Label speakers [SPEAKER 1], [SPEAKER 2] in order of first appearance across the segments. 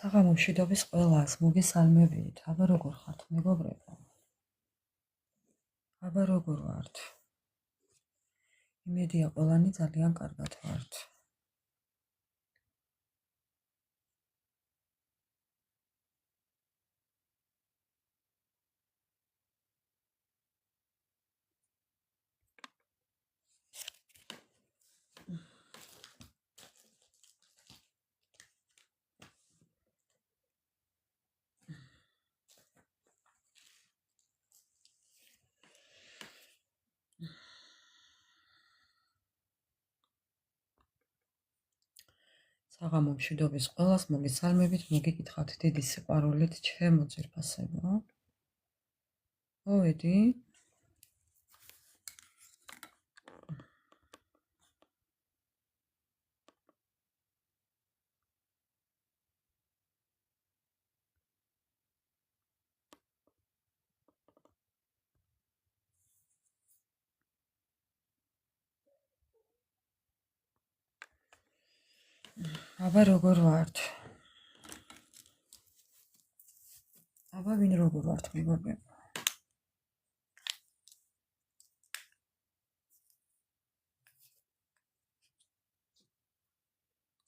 [SPEAKER 1] საღამო მშვიდობის ყველას მოგესალმებით. აბა როგორ ხართ მეგობრებო? აბა როგორ ვართ? იმედია ყველანი ძალიან კარგად ვართ. საღამო მშვიდობის ყველას მოგესალმებით. მოგიკითხავთ დიდი სიყვარულით ჩემო ძვირფასებო. მოვედი. აბა როგორ ვართ? აბა ვინ როგორ ვართ მეგობრებო?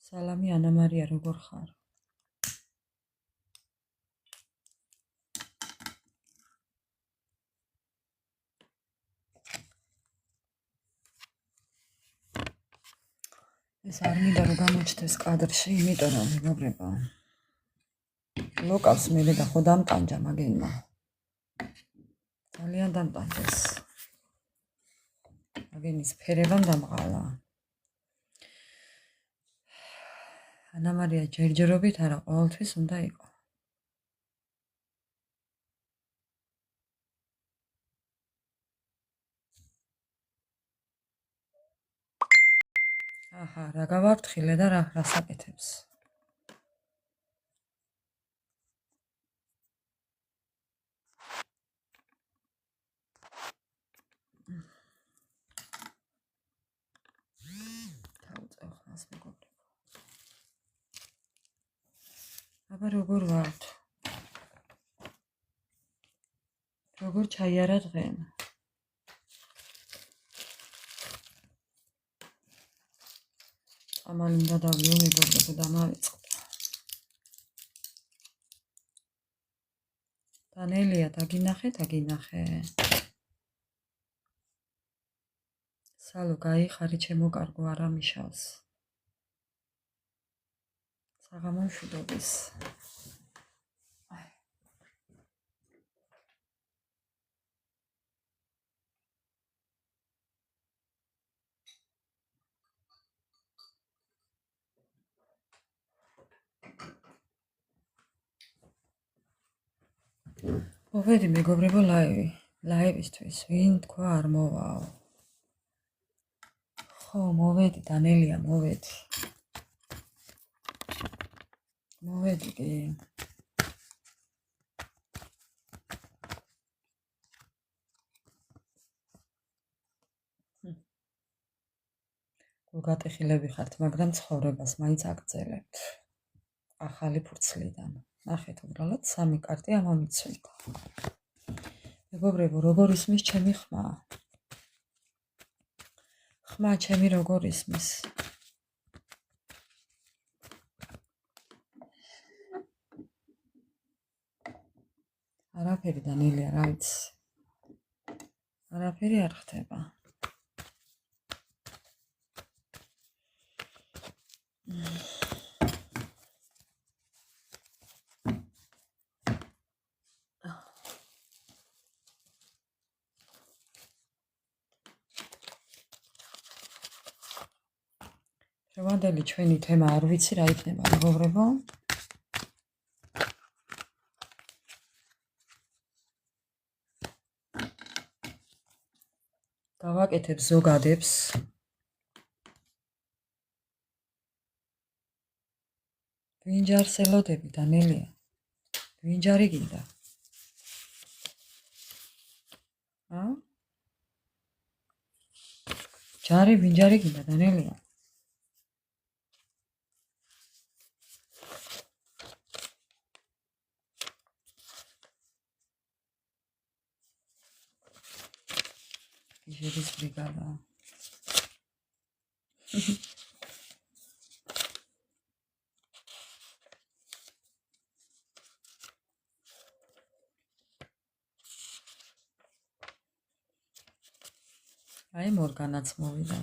[SPEAKER 1] სალამი ანა მარია, როგორ ხარ? ეს არ მინდა რომ გამოჩნდეს კადრში, იმიტომ რომ მეგობრებო ლოკალს მე და ხო დამტანჯა მაგენმა. ძალიან დამტანჯეს. მაგენის ფერებამ დამყალა. ანა მარია ჯერჯერობით არა, ყოველთვის უნდა იყო. აჰა, რა გავაფრთხილე და რა საკეთებს. დავუწევ ხმას მეგობრებო. აბა როგორ ვართ? როგორ ჩაიარა დღენ? ამალი უნდა დავიო მეგობრებო და მავიწყდა. დანელია დაგინახე. სალო გაიხარი ჩემო კარგო არა მიშავს. საღამო მშვიდობის. მოვედი მეგობრებო ლაივისთვის. ვინ თქვა არ მოვაო? ხო, მოვედი დანელია, მოვედი კი. გულგატეხილები ხართ, მაგრამ ცხოვრებას მაინც აგრძელებთ. ახალი ფურცლიდან. ნახეთ უბრალოდ 3 კარტი ამომიცვიდა. მეგობრებო, როგორ ისმის ჩემი ხმა? ხმა ჩემი როგორ ისმის? არაფერი დანელია, რა ვიცი. არაფერი არ ხდება. შევანდელი ჩვენი თემა არ ვიცი რა იქნება მეგობრებო. გავაკეთებ ზოგადებს. ვინჯარს ელოდები დანელია? ვინჯარი გინდა? ვინჯარი გინდა დანელია? ბიჟების ბრიგადა. აი მორგანაც მოვიდა.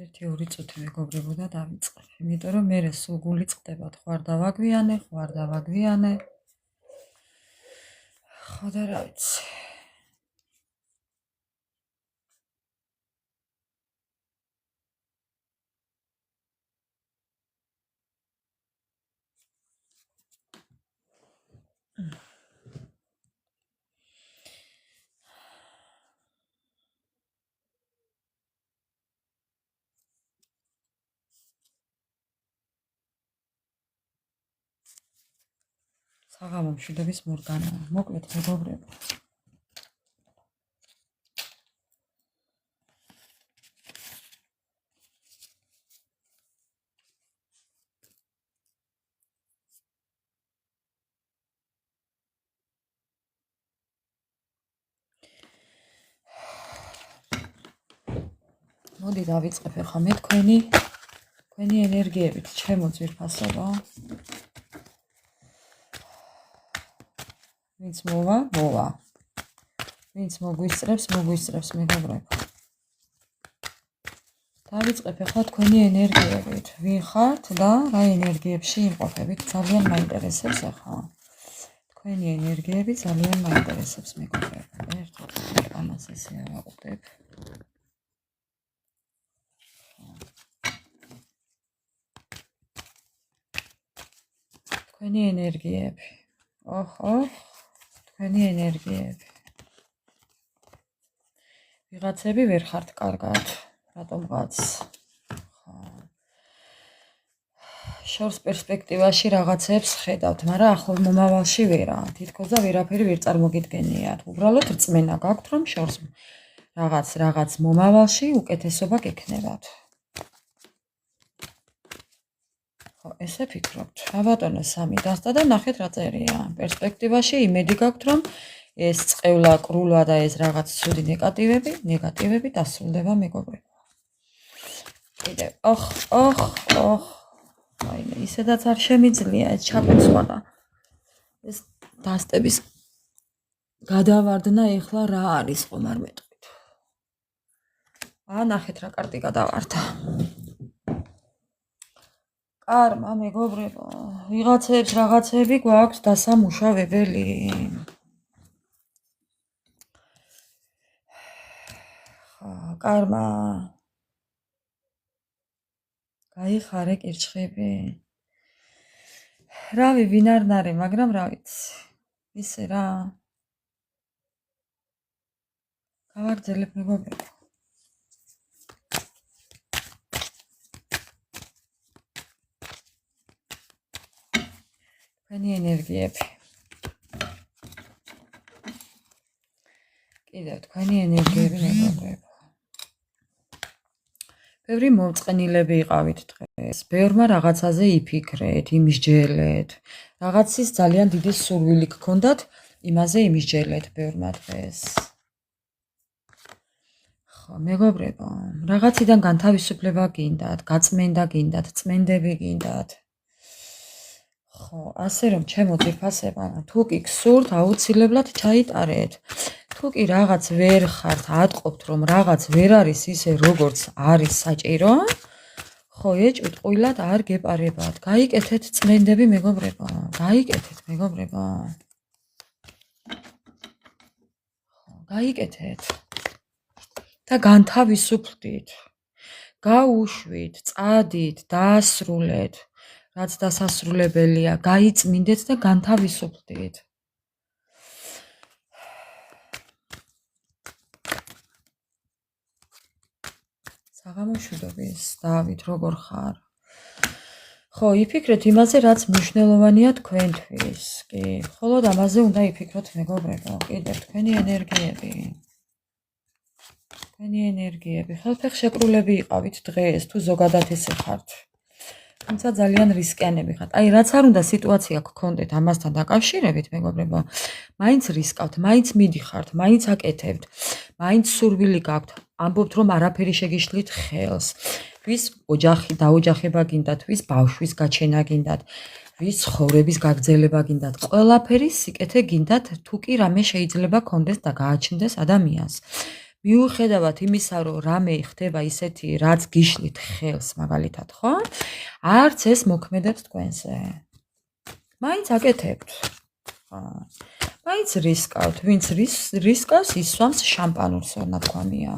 [SPEAKER 1] ერთი ორი წუთი მეგობრებო და დავიწყებ. იმიტომ რომ მე სულ გული წყდებათ. ხوار დავაგვიანე. ხო და რა ვიცი. საღამო მშვიდობის მორგანა. მოკლედ მეგობრებო. მოდი დავიწყებ ახლა მე თქვენი ენერგიებით ჩემო ძვირფასობა. ვინც მოვა. ვინც მოგვისწრებს მეგობრებო. დავიწყებ ახლა თქვენი ენერგიებით. ვინ ხართ და რა ენერგიებში იმყოფებით? ძალიან მაინტერესებს ახლა. თქვენი ენერგიები ძალიან მაინტერესებს მეგობრებო. ერთხელ ამას ესე ავაყუდებ. თქვენი ენერგიები. თქვენი ენერგიები. ვიღაცები ვერ ხართ კარგად. რატომღაც. შორს პერსპექტივაში რაღაცებს ხედავთ, მაგრამ ახლო მომავალში ვერა. თითქოს და ვერაფერი ვერ წარმოგიდგენიათ. უბრალოდ რწმენა გაქვთ, რომ შორს რაღაც მომავალში უკეთესობა გექნებათ. ხო, ესე ფიქრობთ. აბატონო, 3 დასტა და ნახეთ რა წერია. პერსპექტივაში იმედი გაქვთ, რომ ეს წყევლა, კრულვა და ეს რაღაც ცუდი ნეგატივები დასრულდება მეგობრებო. კიდევ აიმე ისედაც არ შემიძლია ეს ჩაკვეცვა და ეს დასტების გადავარდნა ეხლა რა არის ხომ არ მეტყვით. ნახეთ რა კარტი გადავარდა. კარმა მეგობრებო, ვიღაცებს რაღაცები გვაქვს დასამუშავებელი. კარმა გაიხარე კირჩხები. რავი ვინ არ ნარე, მაგრამ რა ვიცი. ისე რა. გავაგრძელებ მეგობრებო. თქვენი ენერგიები. კიდევ თქვენი ენერგიები მეგობრებო. ბევრი მომწყენილები იყავით დღეს. ბევრმა რაღაცაზე იფიქრეთ, იმსჯელეთ. რაღაცის ძალიან დიდი სურვილი გქონდათ, იმაზე იმსჯელეთ ბევრმა დღეს. ხო, მეგობრებო, რაღაციდან განთავისუფლება გინდათ, გაწმენდა გინდათ, წმენდები გინდათ. ხო, ასე რომ ჩემო ძვირფასება, თუ კი გსურთ, აუცილებლად ჩაიტარეთ. თუ კი რაღაც ვერ ხართ, ატყობთ, რომ რაღაც ვერ არის ისე, როგორც არის საჭირო, ხო, ეჭვით ყვილად არ გეპარებათ. გაიკეთეთ წმენდები მეგობრებო, გაიკეთეთ. და განთავისუფლდით. გაუშვით, წადით, დაასრულეთ. რაც დასასრულებელია, გაიწმინდეთ და განთავისუფლდით. საღამო მშვიდობის, დავით, როგორ ხარ? ხო, იფიქრეთ იმაზე, რაც მნიშვნელოვანია თქვენთვის. კი, მხოლოდ ამაზე უნდა იფიქროთ მეგობრებო. კიდევ თქვენი ენერგიები. ხელფეხშეკრულები იყავით დღეს, თუ ზოგადად ესე ხართ. თუმცა ძალიან რისკიანები ხართ. აი, რაც არ უნდა სიტუაცია გქონდეთ ამასთან დაკავშირებით, მეგობრებო, მაინც რისკავთ, მაინც მიდიხართ, მაინც აკეთებთ, მაინც სურვილი გაქვთ, ამბობთ, რომ არაფერი შეგიშლით ხელს. ვის ოჯახი დაოჯახება გინდათ, ვის ბავშვის გაჩენა გინდათ, ვის ცხოვრების გაგრძელება გინდათ, ყველაფერი სიკეთე გინდათ, თუ კი რამე შეიძლება გქონდეს და გააჩნდეს ადამიანს. მიუხედავად იმისა, რომ რამე ხდება ისეთი, რაც გიშლით ხელს, მაგალითად, ხო? არც ეს მოქმედებს თქვენზე. მაინც აკეთებთ. ხო. მაინც რისკავთ, ვინც რისკავს, ისვამს შამპანურს, ნათქვამია.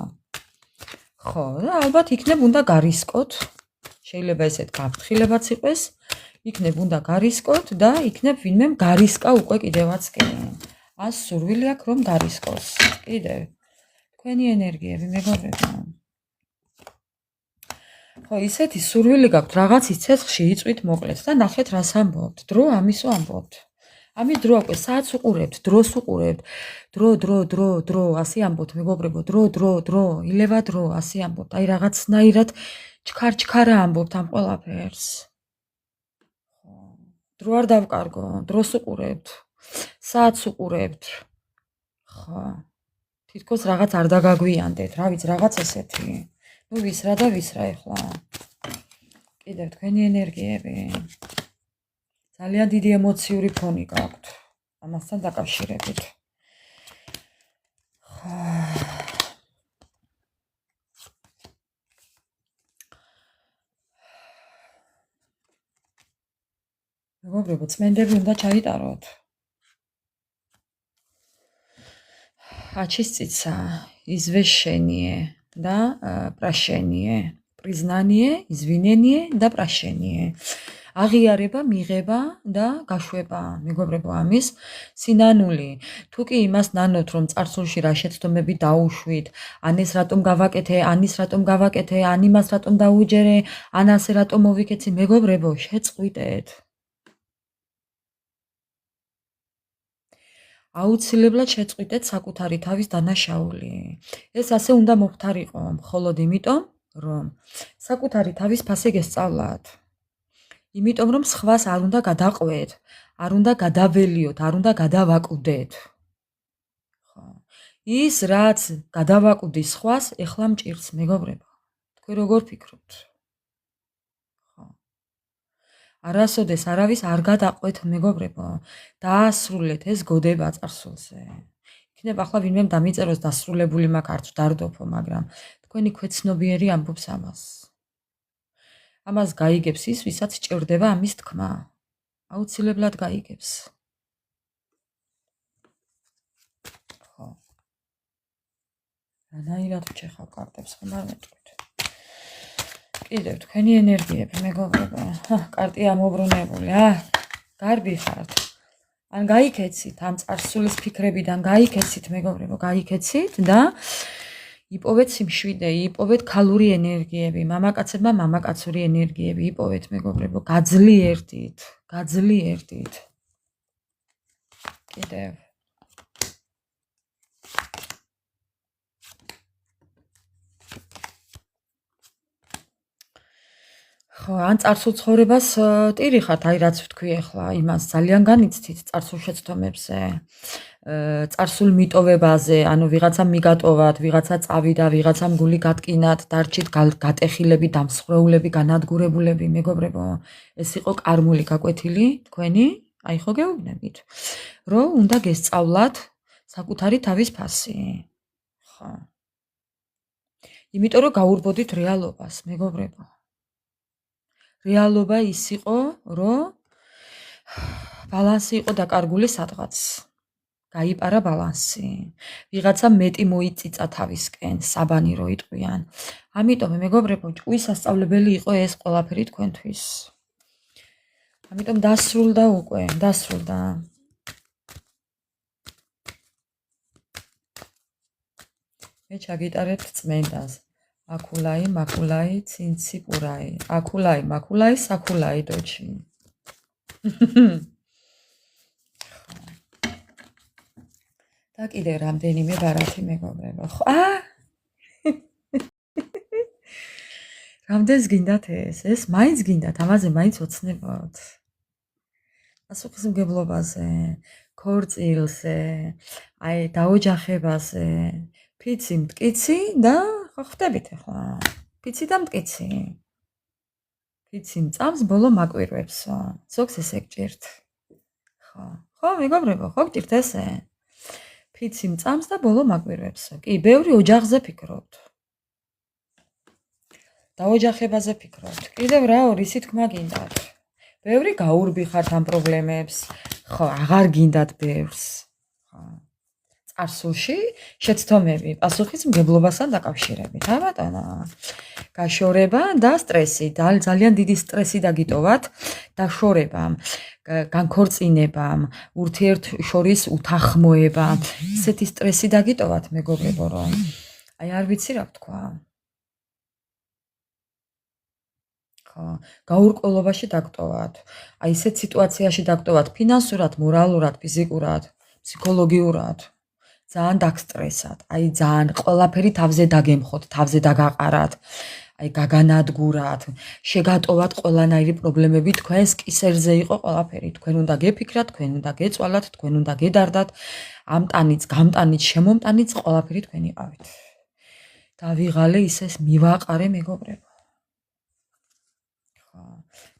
[SPEAKER 1] ხო, და ალბათ იქნებ უნდა გარისკოთ. შეიძლება ესეთ გაფრთხილებაც იყოს, იქნებ უნდა გარისკოთ და იქნებ ვინმე გარისკა უკვე კიდევაც კი. ას სურვილი აქვს რომ გარისკოს. კიდევ თქვენი ენერგიები მეგობრებო. ხო, ისეთი სურვილი გაქვთ რაღაცის ცეცხლში იწვით მოკლეს და ნახეთ რას ამბობთ. დრო ამისო ამბობთ. ამის დრო აქვს, საათს უყურებთ, დროს უყურებთ. დრო, ასე ამბობთ მეგობრებო, დრო, ილევა დრო, ასე ამბობთ. აი რაღაცნაირად ჩქარ-ჩქარა ამბობთ ამ ყველაფერს. დრო არ დავკარგო, დროს უყურებთ, საათს უყურებთ. ხო. თითქოს რაღაც არ დაგაგვიანდეთ, რა ვიცი, რაღაც ესეთი. ნუ ვის რა და ვის რა ეხლა. კიდევ თქვენი ენერგიები. ძალიან დიდი ემოციური ფონი გაქვთ ამასთან დაკავშირებით. მეგობრებო, წმენდები უნდა ჩაიტაროთ. Очиститься, извещение, да, прощение, признание, извинение და прощение. აღიარება, მიღება და გაშვება, მეგობრებო, ამის სინანული. თუ კი იმას ნანოთ, რომ წარსულში რა შეცდომები დაუშვით, ან ეს რატომ გავაკეთე, ან ის რატომ გავაკეთე, ან იმას რატომ დაუჯერე, ან ასე რატომ მოვიქეცი, მეგობრებო, შეწყვიტეთ. აუცილებლად შეწყვიტეთ საკუთარი თავის დანაშაული. ეს ასე უნდა მოხდარიყო, მხოლოდ იმიტომ, რომ საკუთარი თავის ფასი გესწავლათ. იმიტომ რომ სხვას არ უნდა გადაყვეთ, არ უნდა გადაველიოთ, არ უნდა გადავაკვდეთ. ხო. ის რაც გადავაკვდი სხვას, ეხლა მჭირს, მეგობრებო. თქვენ როგორ ფიქრობთ? ხო. არასოდეს არავის არ გადაყვეთ, მეგობრებო. დაასრულეთ ეს გოდება წარსულზე. იქნებ ახლა ვინმე დამიწეროს დასრულებული მაქვს, არც დარდოფო, მაგრამ თქვენი ქვეცნობიერი ამბობს ამას. ამას გაიგებს ის, ვისაც ჭირდება ამის თქმა. აუცილებლად გაიგებს. ხო. რანაირად ვჭეხავ კარტებს, ხომ არ მეტყვით. კიდევ თქვენი ენერგიები, მეგობრებო. კარტი ამობრუნებული, გარბი ხართ. ან გაიქეცით, ამ წარსულის ფიქრებიდან გაიქეცით, მეგობრებო, გაიქეცით და იპოვეთ სიმშვიდე, იპოვეთ ქალური ენერგიები, მამაკაცებმა მამაკაცური ენერგიები იპოვეთ, მეგობრებო, გაძლიერდით, გაძლიერდით. კიდევ. ხო, ან წარსულ ცხოვრებას ტირი ხართ, აი რაც ვთქვი ახლა, იმას ძალიან განიცდით წარსულ შეცდომებზე. წარსულ მიტოვებაზე, ანუ ვიღაცამ მიგატოვათ, ვიღაცა წავიდა, ვიღაცამ გული გატკინათ, დარჩით გატეხილები, დამსხვრეულები, განადგურებულები, მეგობრებო, ეს იყო კარმული გაკვეთილი თქვენი, აი ხო გეუბნებით, რომ უნდა გესწავლათ საკუთარი თავის ფასი. ხო. იმიტომ რომ გაურბოდით რეალობას, მეგობრებო. რეალობა ის იყო, რომ ბალანსი იყო დაკარგული სადღაც. გაიპარა ბალანსი. ვიღაცა მეტი მოიწიწა თავისკენ, საბანი რო იტყვიან. ამიტომ მეგობრებო, ჭკუის სასწავლებელი იყო ეს ყველაფერი თქვენთვის. ამიტომ დასრულდა უკვე, დასრულდა. მე ჩაგიტარებთ წმენდას. აკულაი, მაკულაი, ცინცი პურაი. აკულაი, მაკულაი, საკულაი დოჩი. და კიდე რამდენიმე ბარათი მეგობრებო. რამდენს გინდათ ეს მაინც გინდათ, ამაზე მაინც ოცნებოთ. პასუხისმგებლობაზე, ქორწილზე, აი დაოჯახებაზე, ფიცი, მტკიცი და ხო ხვდებით ახლა. ფიცი და მტკიცი. ფიცი მწამს, ბოლო მაკვირვებსო. ზოგს ესე გჭირთ. ხო, მეგობრებო, ხო გჭირთ ესე? ფიცი მწამს და ბოლო მაკვირვებსო. კი, ბევრი ოჯახზე ფიქრობთ. დაოჯახებაზე ფიქრობთ. კიდევ რა ისი თქმა გინდათ. ბევრი გაურბიხართ ამ პრობლემებს. ხო, აღარ გინდათ ბევრს. ხო. წარსულში შეცდომები პასუხისმგებლობასთან დაკავშირებით. რა ბატონო? გაშორება და სტრესი, ძალიან დიდი სტრესი დაგიტოვათ დაშორებამ, განქორწინებამ, ურთიერთშორის უთანხმოებამ. ესეთი სტრესი დაგიტოვათ, მეგობრებო, რომ აი არ ვიცი რა ვთქვა. გაურკვევლობაში დაგტოვათ. აი ესეთ სიტუაციაში დაგტოვათ ფინანსურად, მორალურად, ფიზიკურად, ფსიქოლოგიურად. ძალიან დაგსტრესat. აი ძალიან ყველაფერი თავზე დაგემხოთ, თავზე დაგაყარათ. აი გაგანადგურათ, შეგატოვათ ყველანაირი პრობლემები, თქვენს კისერზე იყო ყველაფერი. თქვენ უნდა გეფიქრათ, თქვენ უნდა გეწვალათ, თქვენ უნდა გედარდათ. ამტანიც, გამტანიც, შემომტანიც ყველაფერი თქვენ იყავით. დავიღალე ისეს მივაყარე, მეგობრებო.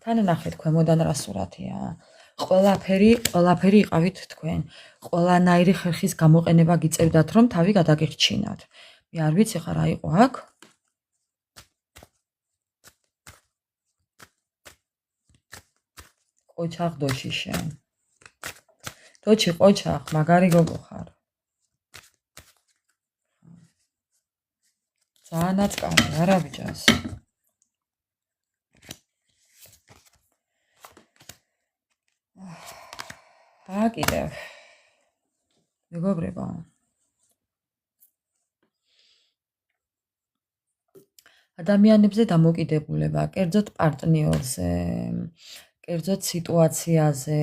[SPEAKER 1] თან ნახეთ ქვემოდან რა სურათია. ყველაფერი იყავით თქვენ. ყველანაირი ხერხის გამოყენება გიწევდათ, რომ თავი გადაგიხჩინათ. მე არ ვიცი ხა რა იყო აქ. ყოჩახ დოში შენ. დოჩი ყოჩახ, მაგარი გოგო ხარ. ძალიანაც კარგი, არა ბიჭას. კიდევ მეგობრებო, ადამიანებზე დამოკიდებულება, კერძოდ პარტნიორზე, კერძოდ სიტუაციაზე,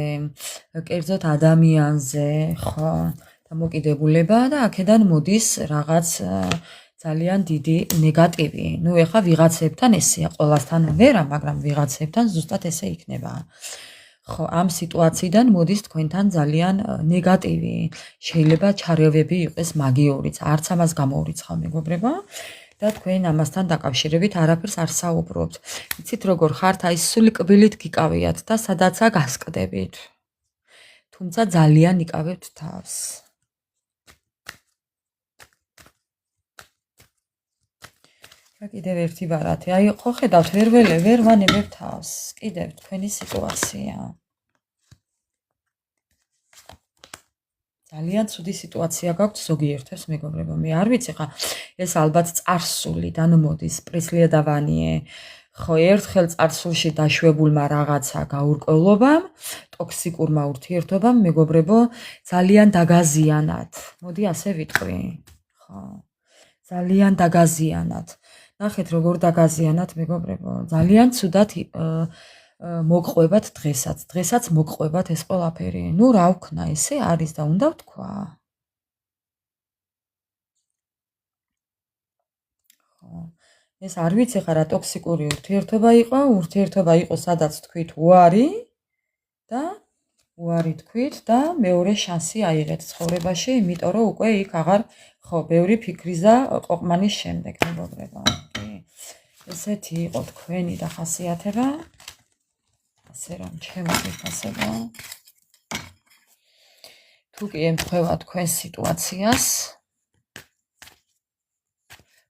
[SPEAKER 1] კერძოდ ადამიანზე, ხო, დამოკიდებულება და აქედან მოდის რაღაც ძალიან დიდი ნეგატივი. ნუ ეხა ვიღაცებთან ესეა, ყველასთან ვერა, მაგრამ ვიღაცებთან ზუსტად ესე იქნება. ხო, ამ სიტუაციიდან მოდის თქვენთან ძალიან ნეგატივი. შეიძლება ჩარევები იყოს მაგიორიც, არც ამას გამოურიცხავ, მეგობრებო. და თქვენ ამასთან დაკავშირებით არაფერს არ საუბრობთ. იცით როგორ ხართ, აი სული კბილით გიკავიათ და სადაცა გასკდებით. თუმცა ძალიან იკავებთ თავს. კიდევ ერთი ბარათი. აი ხო ხედავთ, ვერ ვანებებ თავს. კიდევ თქვენი სიტუაცია. ძალიან ცუდი სიტუაცია გაქვთ ზოგიერთებს, მეგობრებო. მე არ ვიცი ხა, ეს ალბათ წარსულიდან მოდის, პრისლიადავანიე. ხო, ერთხელ წარსულში დაშვებულმა რაღაცა გაურკვევლობამ, ტოქსიკურმა ურთიერთობამ, მეგობრებო, ძალიან დაგაზიანათ. მოდი ასე ვიტყვი. ხო. ძალიან დაგაზიანათ. ნახეთ როგორ დაგაზიანათ, მეგობრებო. ძალიან ცუდად მოგყვებათ დღესაც მოგყვებათ ეს ყველაფერი. ნუ რა ვქნა, ესე არის და უნდა ვთქვა. ხო. ეს არ ვიცი ხა რა ტოქსიკური ურთიერთობა იყო, სადაც თქვით უარი და უარი თქვით და მეორე შანსი აიღეთ ცხოვრებაში, იმიტომ რომ უკვე იქ აღარ ხო, ბევრი ფიქრის და ყოყმანის შემდეგ, მეგობრებო. ესეთი იყო თქვენი დახასიათება. ასე რომ ჩემო გიფასება. თუ კი ემთხვევა თქვენ სიტუაციას,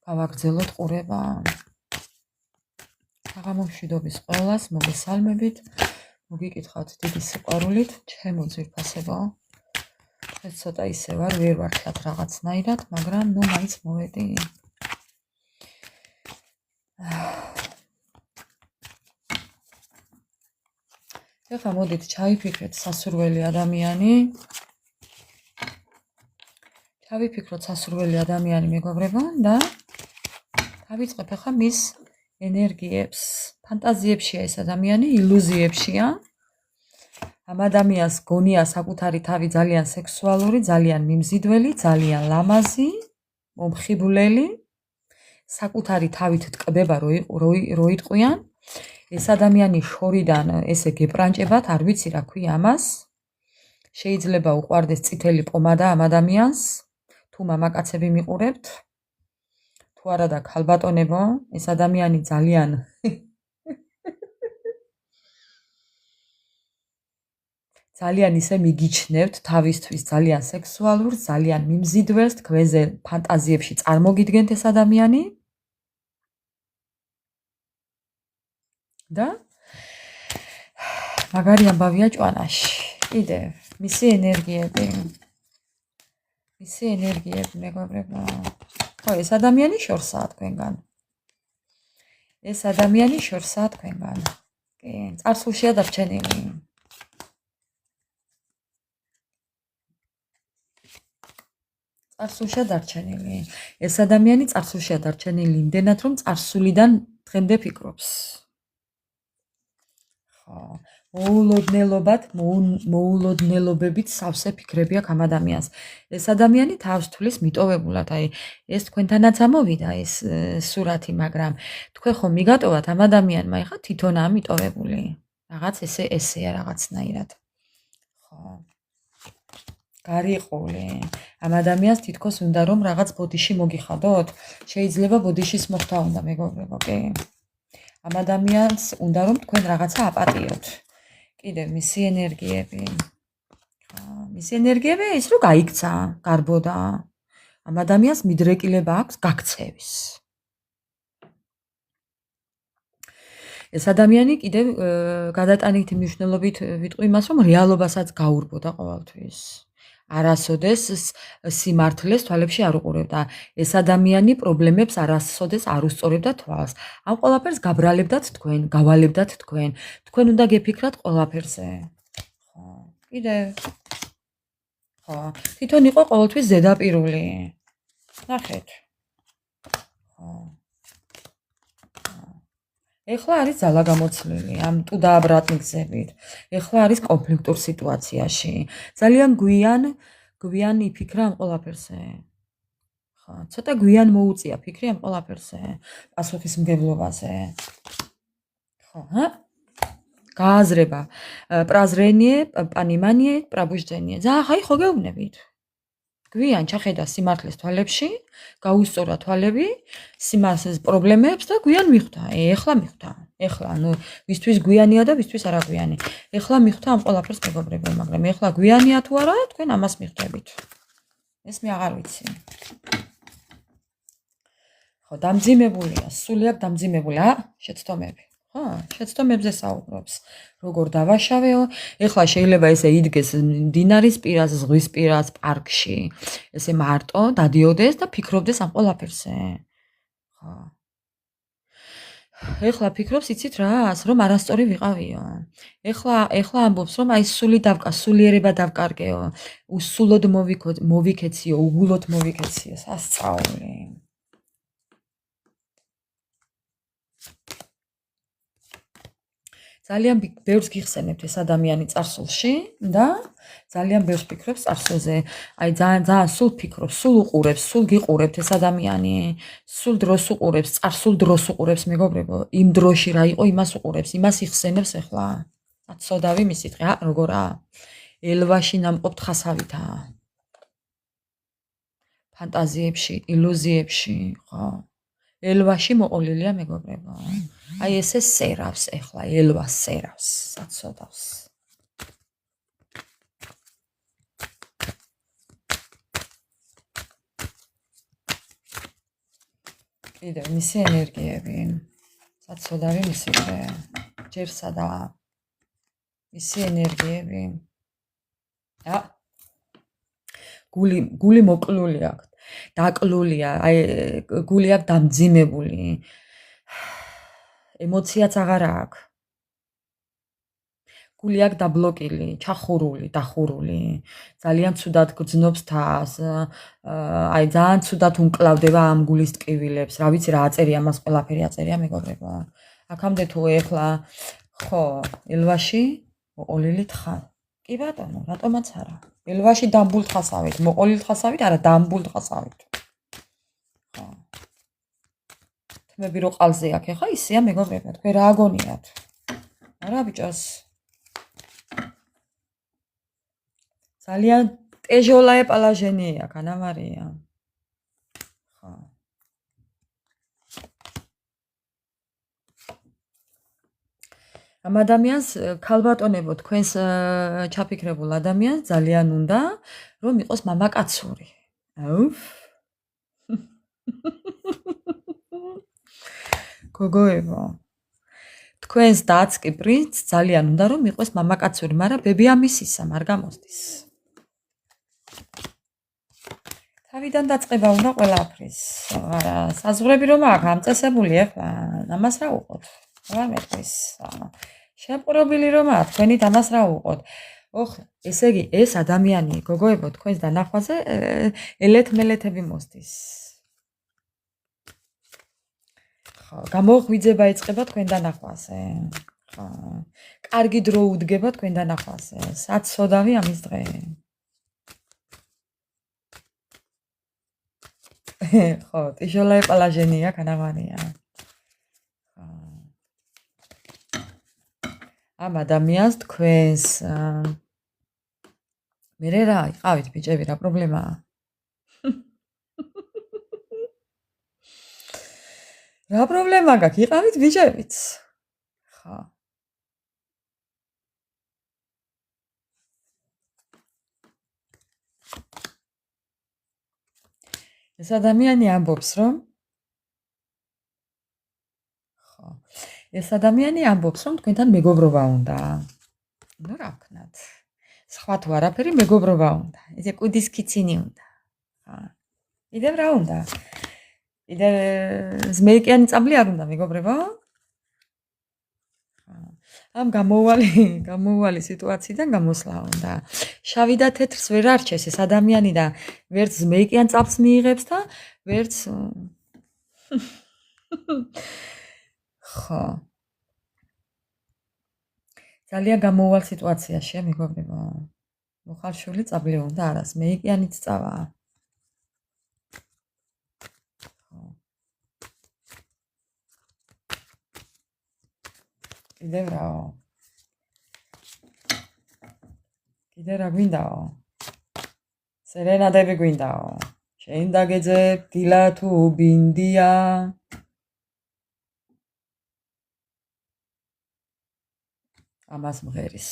[SPEAKER 1] გავაგრძელოთ ყურება. საღამომშვიდობის ყველას მოგესალმებით. მოგიკითხავთ დიდი სიყვარულით, ჩემო ძვირფასებო. ეს ცოტა ისე ვერ ვარჩათ რაღაცნაირად, მაგრამ ნუ მაინც მოვედი. ეხლა მოდით ჩავიფიქრეთ სასურველი ადამიანი. ჩავიფიქროთ სასურველი ადამიანი, მეგობრებო, და დავიწყებ ახლა მის ენერგიებს. ფანტაზიებშია ეს ადამიანი, ილუზიებშია. ამ ადამიანს გონია საკუთარი თავი ძალიან სექსუალური, ძალიან მიმზიდველი, ძალიან ლამაზი, მომხიბვლელი საკუთარი თავით ტკბება რო იტყვიან, ეს ადამიანი შორიდან ესე გეპრანჭებათ, არ ვიცი რა ქვია ამას. შეიძლება უყვარდეს წითელი პომადა ამ ადამიანს, თუ მამაკაცები მიყურებთ, თუ არა და ქალბატონებო, ეს ადამიანი ძალიან ისე მიგიჩნევთ თავისთვის, ძალიან სექსუალურს, ძალიან მიმზიდველს, თქვენზე ფანტაზიებში წარმოგიდგენთ ეს ადამიანი და მაგარი ამბავია ჭვანაში. კიდევ მისი ენერგიები, მეგობრებო. ხო, ეს ადამიანი შორსაა თქვენგან. ეს ადამიანი შორსაა თქვენგან. კი, წარსულშია დარჩენილი. წარსულშია დარჩენილი. ეს ადამიანი წარსულშია დარჩენილი იმდენად, რომ წარსულიდან დღემდე ფიქრობს. ხო, მოულოდნელობებით სავსე ფიქრები აქვს ამ ადამიანს. ეს ადამიანი თავს თulis მიტოვებულად, აი ეს თქვენთანაც ამოვიდა ეს სურათი, მაგრამ თქვენ ხომ მიგატოვათ ამ ადამიანმა, ეხა თვითონაა მიტოვებული. რაღაც ესეა რაღაცნაირად. ხო. გარიყოლე. ამ ადამიანს თითქოს უნდა რომ რაღაც ბოდიში მოგიხადოთ, შეიძლება ბოდიშის მოხდა უნდა მეგობრებო, კი? ამ ადამიანს უნდა რომ თქვენ რაღაცა აპატიოთ. კიდევ მისი ენერგიები. მისი ენერგიები ის რომ გაიქცა, გარბოდა. ამ ადამიანს მიდრეკილება აქვს გაქცევის. ეს ადამიანი კიდევ გადატანითი მნიშვნელობით ვიტყვი იმას, რომ რეალობასაც გაურბოდა ყოველთვის. არასოდეს სიმართლეს თვალებში არ უყურებდა. ეს ადამიანი პრობლემებს არასოდეს არ უსწორებდა თვალს. ამ ყველაფერს გაბრალებდათ თქვენ, გავალებდათ თქვენ. თქვენ უნდა გეფიქრათ ყველაფერზე. ხო, კიდევ. ხო, თვითონ იყო ყოველთვის ზედაპირული. ნახეთ. ხო. ეხლა არის ძალა გამოცლილი ამ თუ დააბრატნი გზებით. ეხლა არის კონფლიქტურ სიტუაციაში. ძალიან გვიან იფიქრა ამ ყველაფერზე. ხო, ცოტა გვიან მოუწია ფიქრი ამ ყველაფერზე, პასუხისმგებლობაზე. ხო, გააზრება. პრაზრენიე, პანიმანიე, პრაბუჟდენიე. ხაი ხო გეუბნებით. გვიან ჩახედა სიმართლეს თვალებში, გაუსწორა თვალები, სიმართლეს პრობლემებს და გვიან მიხვდა. ეხლა მიხვდა. ეხლა, ვისთვის გვიანია და ვისთვის არა გვიანი. ეხლა მიხვდა ამ ყველაფერს მეგობრებო, მაგრამ ეხლა გვიანია თუ არა, თქვენ ამას მიხვდებით. ეს მე აღარ ვიცი. ხო, დამძიმებულია, სულიად დამძიმებული, შეცდომები. ხო, შეცდომებზე საუბრობს. როგორ დავაშავეო, ეხლა შეიძლება ესე იდგეს მდინარის პირას, ზღვის პირას, პარკში, ესე მარტო დადიოდეს და ფიქრობდეს ამ ყველაფერზე. ხო. ეხლა ფიქრობს, იცით რას, რომ არასწორი ვიყავიო. ეხლა ამბობს, რომ აი სულიერება დავკარგეო, უსულოდ მოვიქეციო, უგულოდ მოვიქეციო, სასწაული. ძალიან ბევრს გიხსენებთ ეს ადამიანი წარსულში და ძალიან ბევრს ფიქრობს წარსულზე. აი ძალიან სულ ფიქრობს, სულ უყურებს, სულ გიყურებთ ეს ადამიანი, სულ დროს უყურებს, წარსულ დროს უყურებს მეგობრებო. იმ დროში რა იყო, იმას უყურებს, იმას იხსენებს ეხლა. აცოდავი მისი დღე, როგორაა? ელვაში ნამყოფ ხასავითა. ფანტაზიებში, ილუზიებში, ხო. ელვაში მოყოლილია მეგობრებო. აი ესე სერავს ეხლა, ელვა სერავს, საცოდავს. კიდევ მისი ენერგიები, საცოდავი მისი დღე, ჯერსადა მისი ენერგიები. გული მოკლული აქვს. დაკლულია, აი გული აქვს დამძიმებული. ემოციაც აღარა აქვს. გული აქვს დაბლოკილი, ჩახურული, დახურული. ძალიან ცუდად გძნობს თავს. აი ძალიან ცუდად უმკლავდება ამ გულის ტკივილებს. რა ვიცი რა აწერია, მას ყველაფერი აწერია მეგობრებო. აქამდე თუ ეხლა ხო, ელვაში მოყოლილი თხა. კი ბატონო, რატომაც არა. ელვაში დამბულ თხასავით, მოყოლილ თხასავით, არა დამბულ თხასავით. ხო. თმები რო ყალზე აქ ეხა ისეა მეგობრებო, თქვენ რა აგონიათ? არა ბიჭოს. ძალიან ტეჟოლაე პალაჟენია, კანამარია. ხო. ამ ადამიანს ქალბატონებო თქვენს ჩაფიქრებულ ადამიანს ძალიან უნდა რომ იყოს მამაკაცური. აუფ. გოგოებო. თქვენს დაცკი პრინც ძალიან უნდა რომ იყოს მამაკაცური, მაგრამ ბები ამისისა არ გამოსდის. თავიდან დაწყება უნდა ყველაფრის. საზღვრები რომ აქვს ამწესებული ახლა, ამას რა უყოთ? რა მეტყვის? შეპყრობილი რომ აქვს, თქვენით ამას რა უყოთ? ოხ, ესე იგი, ეს ადამიანი, გოგოებო, თქვენს დანახვაზე ელეთ-მელეთები მოსდის. ხო, გამოღვიძება იწყება თქვენ დანახვაზე. ხო. კარგი დრო უდგება თქვენ დანახვაზე. საცოდავი ამის დღე. ხო, ტიშოლაე პალაჟენია, კანამარია. ამ ადამიანს თქვენს მერე რა იყავით ბიჭები, რა პრობლემაა? რა პრობლემა გაქვს? იყავით ბიჭებიც? ხო. ეს ადამიანი ამბობს, რომ ხო. ეს ადამიანი ამბობს, რომ თქვენთან მეგობრობა უნდა. ნუ რა ვქნათ? სხვა თუ არაფერი მეგობრობა უნდა. ესე კუდის კიცინი უნდა. ხო. კიდევ რა უნდა? კიდევ ზმეიკიანი წაბლი არ უნდა მეგობრებო? ამ გამოუვალი სიტუაციიდან გამოსვლა უნდა. შავი და თეთრს ვერ არჩეს ეს ადამიანი და ვერც ზმეიკიან წაბლს მიიღებს და ვერც ხო. ძალიან გამოუვალ სიტუაციაშია მეგობრებო. მოხალშული წაბლი უნდა, არა ზმეიკიანიც წავა. კიდევ რაო? კიდევ რა გვინდაო? სერენადები გვინდაო? შენ დაგეძებ დილა თუ ბინდია? ამას მღერის.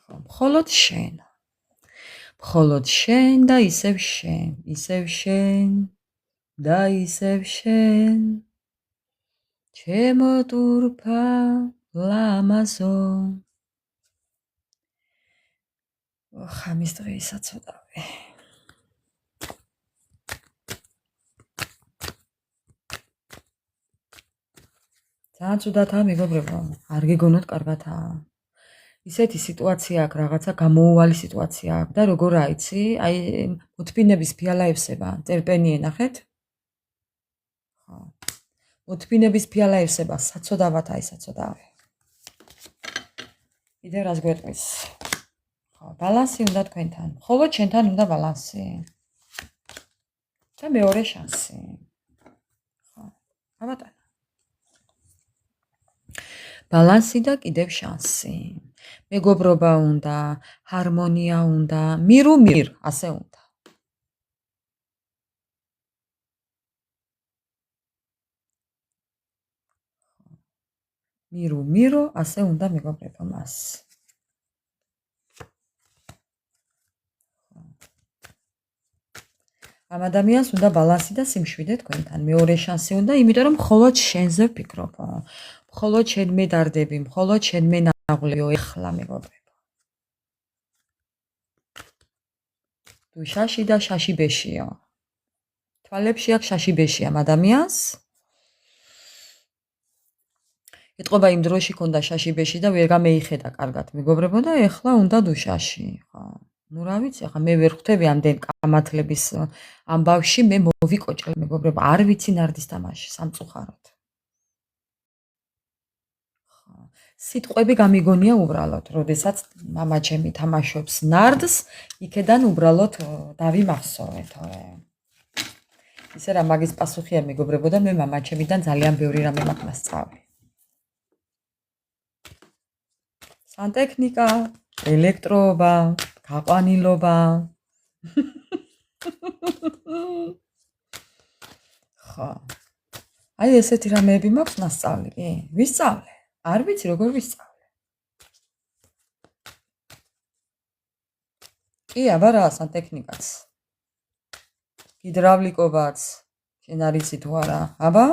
[SPEAKER 1] ხო, მხოლოდ შენ. მხოლოდ შენ და ისევ შენ, ისევ შენ და ისევ შენ. ჩემო ტურფა ლამაზო. ხამის დღე საცოდავი. ძალიან ცუდათაა მეგობრებო, არ გიგონოთ კარგათაა. ისეთი სიტუაცია აქვს, რაღაცა გამოუვალი სიტუაცია აქვს და როგორ აიცი, აი მოთფინების ფიალა ევსება, წერპენი ენახეთ? ხო. მოთფინების ფიალა ევსება, საცოდავად აი საცოდავი. კიდევ რას გვეტყვის? ხო, ბალანსი უნდა თქვენთან. მხოლოდ შენთან უნდა ბალანსი. და მეორე შანსი. ხო. აბატონო. ბალანსი და კიდევ შანსი. მეგობრობა უნდა, ჰარმონია უნდა, მირუ-მირ, ასე უნდა. მირუ-მირო, ასე უნდა მეგობრებო მას. ამ ადამიანს უნდა ბალანსი და სიმშვიდე თქვენთან. მეორე შანსი უნდა, იმიტომ რომ მხოლოდ შენზე ვფიქრობ. მხოლოდ შენ მე დარდები, მხოლოდ შენ მე ნაღვლეო ეხლა მეგობრებო. თუ შაში და შაშიბეშიო. თვალებში აქვს შაშიბეში ამ ადამიანს. ეთყობა იმ დროში ქონდა შაშიბეში და ვერ გამეიხედა კარგად მეგობრებო და ეხლა უნდა დუშაში. ხო. ნუ რა ვიცი, ახლა მე ვერ ხვდები ამდენ კამათლების ამბავში მე მოვიკოჭრე მეგობრებო, არ ვიცი ნარდის თამაში სამწუხაროდ. ხო. სიტყვები გამიგონია უბრალოდ, როდესაც მამა ჩემი თამაშობს ნარდს, იქედან უბრალოდ დავიმახსოვრე თორე. ისე რა მაგის პასუხი არ მეგობრებოდა, მე მამაჩემიდან ძალიან ბევრი რამე მაქვს მასწავლი. სანტექნიკა, ელექტროობა, გაყვანილობა. ხო. აი ესეთი რამეები მაქვს მასწავლი, კი? ვისწავლე. არ ვიცი როგორ ვისწავლე. კი, აბა რა, სანტექნიკაც. ჰიდრავლიკობაც. შენ არ იცი თუ არა? აბა?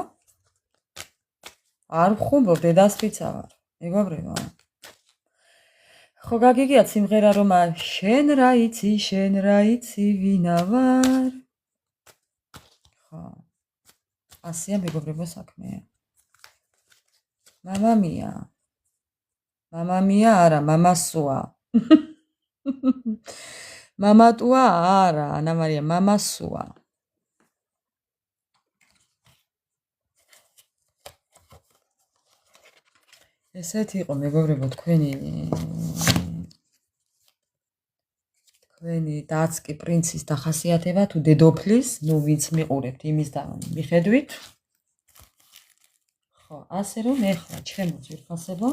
[SPEAKER 1] არ ვხუმრობ, დედას ვიცა ვარ. მეგობრებო. ხო გაგიგიათ სიმღერა რომ შენ რა იცი, ვინა ვარ. ხო. ასია მეგობრებო საქმე. მამამია არა, მამასუა. მამატუა არა, ანა მარია, მამასუა. ესეთი იყო მეგობრებო თქვენი დაცკი პრინცის დახასიათება თუ დედოფლის, ნუ ვინც მიყურებთ იმის და მიხედვით. ხო, ასე რომ ეხლა ჩემო ძვირფასებო,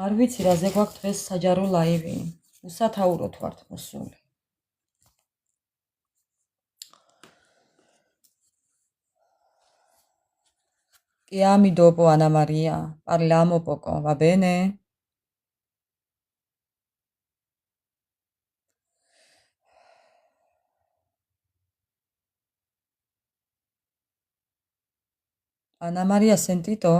[SPEAKER 1] არ ვიცი რაზე გვაქვს დღეს საჯარო ლაივი. უსათაუროდ ვართ მოსული. Che ami dopo Anna Maria? Parliamo poco, va bene? Anna Maria, sentito?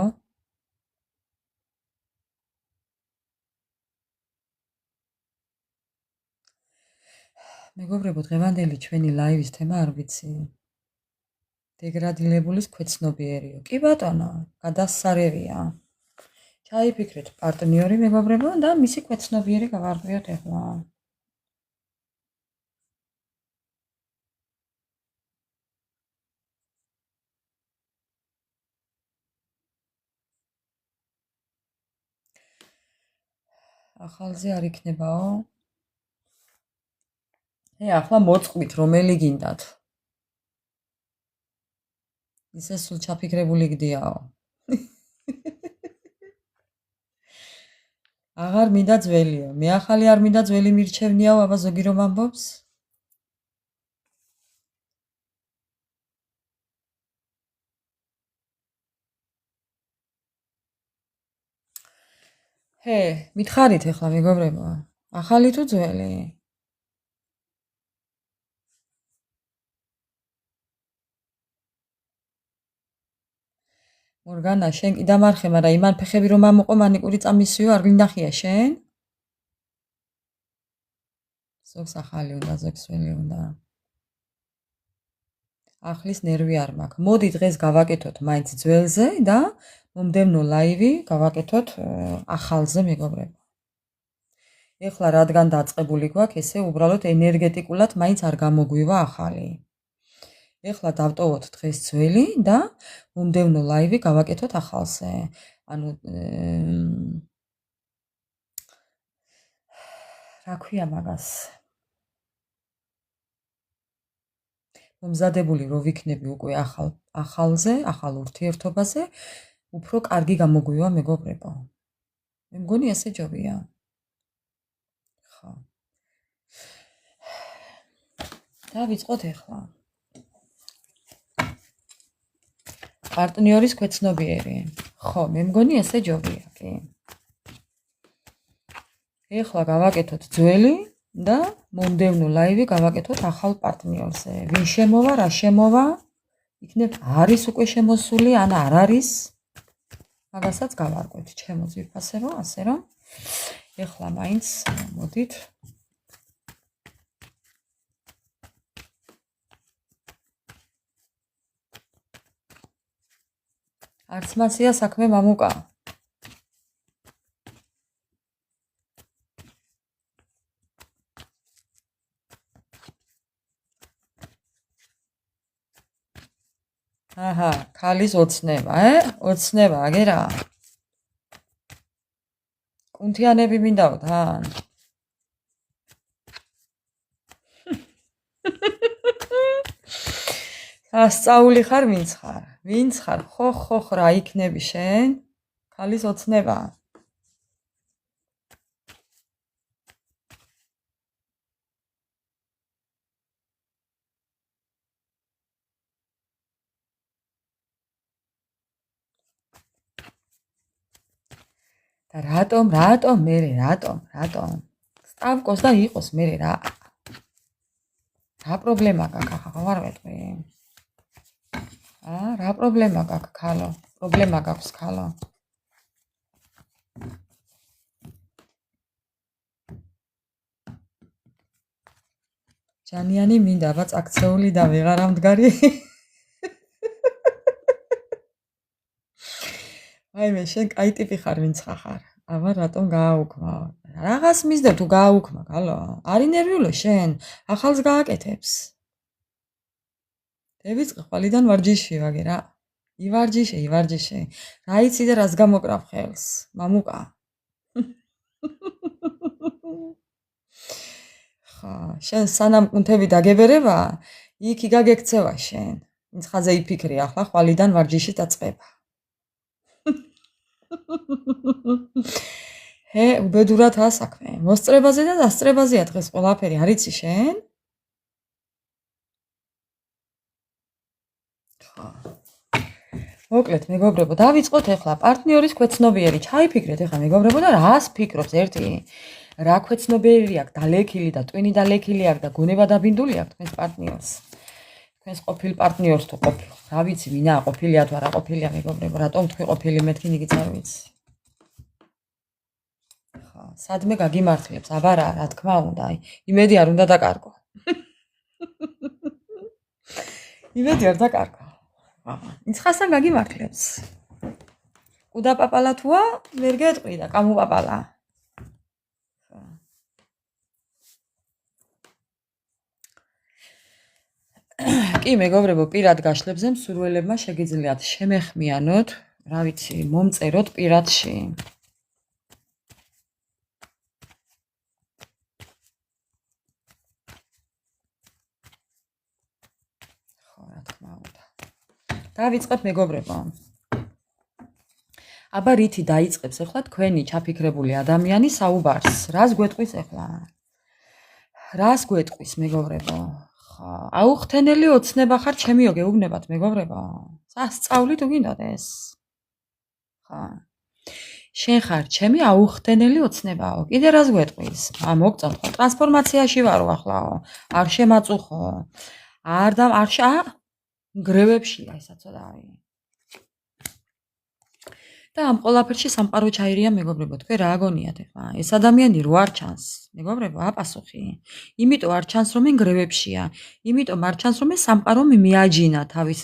[SPEAKER 1] მეგობრებო, დღევანდელი ჩვენი ლაივის თემა არ ვიცი. დეგრადილებულის ქვეცნობიერიო. კი ბატონო, გადასარევია. ჩაიფიქრეთ პარტნიორი მეგობრებო და მისი ქვეცნობიერი გავარკვიოთ ეხლა. ახალზე არ იქნებაო? ახლა მოწყвით რომელი გინდათ? ისე სულ ჩაფიქრებული გდიაო. აღარ მინდა ძველიო. მე ახალი არ მინდა ძველი მირჩევნიაო, აბა ზოგი რომ ამბობს? მითხარით ეხლა მეგობრებო. ახალი თუ ძველი? მორგანა, შენ კი დამარხე, მაგრამ იმან ფეხები რომ ამოყო, მანიკური წამისვიო, არ გინახია შენ? ზოგს ახალი უნდა, ზოგს ძველი უნდა. ახლის ნერვი არ მაქვს. მოდი დღეს გავაკეთოთ მაინც ძველზე და მომდევნო ლაივი გავაკეთოთ ახალზე მეგობრებო. ეხლა რადგან დაწყებული გვაქვს, ესე უბრალოდ ენერგეტიკულად მაინც არ გამოგვივა ახალი. ეხლა დავტოვოთ დღეს ძველი და მომდევნო ლაივი გავაკეთოთ ახალზე. ანუ რა ქვია მაგას? მომზადებული რო ვიქნები უკვე ახალზე, ახალ ურთიერთობაზე, უფრო კარგი გამოგვივა მეგობრებო. მე მგონი ასე ჯობია. ხო. დავიწყოთ ეხლა. პარტნიორის ქვეცნობიერი. ხო, მე მგონი ესე ჯობია, კი. ეხლა გავაკეთოთ ძველი და მომდევნო ლაივი გავაკეთოთ ახალ პარტნიორზე. ვინ შემოვა, რა შემოვა? იქნებ არის უკვე შემოსული, ან არ არის? მაგასაც გავარკვევთ, ჩემო ძვირფასებო, ასე რომ ეხლა მაინც მოდით არც მასია საქმე მამუკა. აჰა, ქალის ოცნება, ოცნება, აგერა. კუნთიანები მინდაო თან. ასწაული ხარ, ვინც ხარ? ვინც ხარ? ხო, რა იქნები შენ? ქალის ოცნება. და რატომ, მერე, რატომ? სტავკოს და იყოს მერე რა. რა პრობლემა გაქვს, ახლა ვარ ვეტყვი. რა პრობლემა გაქვს, ქალო? პრობლემა გაქვს, ქალო? ჯანიანი მინდა, აბა წაქცეული და ვეღარ ამდგარი. აი მე შენ კაი ტიპი ხარ, ვინც ხარ. აბა რატომ გააუქმა? რაღაც მისდე თუ გააუქმა, ქალო. არი ნერვიულო შენ, ახალს გააკეთებს. დევიწყე ხვალიდან ვარჯიში ვაგე რა. ივარჯიშე. რა იცი და რას გამოკრავ ხელს? მამუკა. ხა, შენ სანამ კუნთები დაგებერება, იქი გაგექცევა შენ. ვინც ხაზე იფიქრი ახლა ხვალიდან ვარჯიში დაწყება. უბედურად ასაქმე. მოსწრებაზე და დასწრებაზეა დღეს ყველაფერი, არ იცი შენ? ხა. მოკლედ, მეგობრებო, დავიწყოთ ახლა პარტნიორის ქვეცნობიერი. ჩაიფიქრეთ ახლა მეგობრებო და რას ფიქრობთ ერთი? რა ქვეცნობიერი აქვს, დალექილი და ტვინი დალექილი აქვს და გონება დაბინდული აქვს თქვენს პარტნიორს. თქვენს ყოფილ პარტნიორს თუ ყოფილ. რა ვიცი, ვინაა ყოფილია თუ არა ყოფილია მეგობრებო, რატომ თქვი ყოფილი მეთქი ნიგიც არ ვიცი. ხა, სადმე გაგიმართლებს, აბა რა თქმა უნდა, იმედი არ უნდა დაკარგო. იმედი არ დაკარგო. იცხასთან გაგიმართლებს. კუდა პაპალა თუა, ვერ გეტყვი და კამუპაპალა. კი მეგობრებო, პირად გაშლებზე მსურველებმა შეგიძლიათ შემეხმიანოთ, რა ვიცი, მომწეროთ პირადში. ხო, რა თქმა უნდა. დავიწყებ მეგობრებო. აბა რითი დაიწყებს ახლა თქვენი ჩაფიქრებული ადამიანი საუბარს? რას გვეტყვის ახლა? რას გვეტყვის მეგობრებო? აუხთენელი ოცნება ხარ ჩემიო გეუბნებათ მეგობრებო. სასწაული თუ გინდათ ეს? ხა. შენ ხარ ჩემი აუხთენელი ოცნებაო. კიდე რას გვეტყვის? მოგწონთ ხო? ტრანსფორმაციაში ვარო ახლაო. არ შემაწუხო. გრევებშია ისა ცოტავი. და ამ ყველაფერში სამყარო ჩაირია მეგობრებო, თქვენ რა აგონიათ ახლა? ეს ადამიანი რო არ ჩანს, მეგობრებო, აპასუხი. იმიტომ არ ჩანს რომ მე გრევებშია. იმიტომ არ ჩანს რომ მე სამყარომ მიაჯინა თავის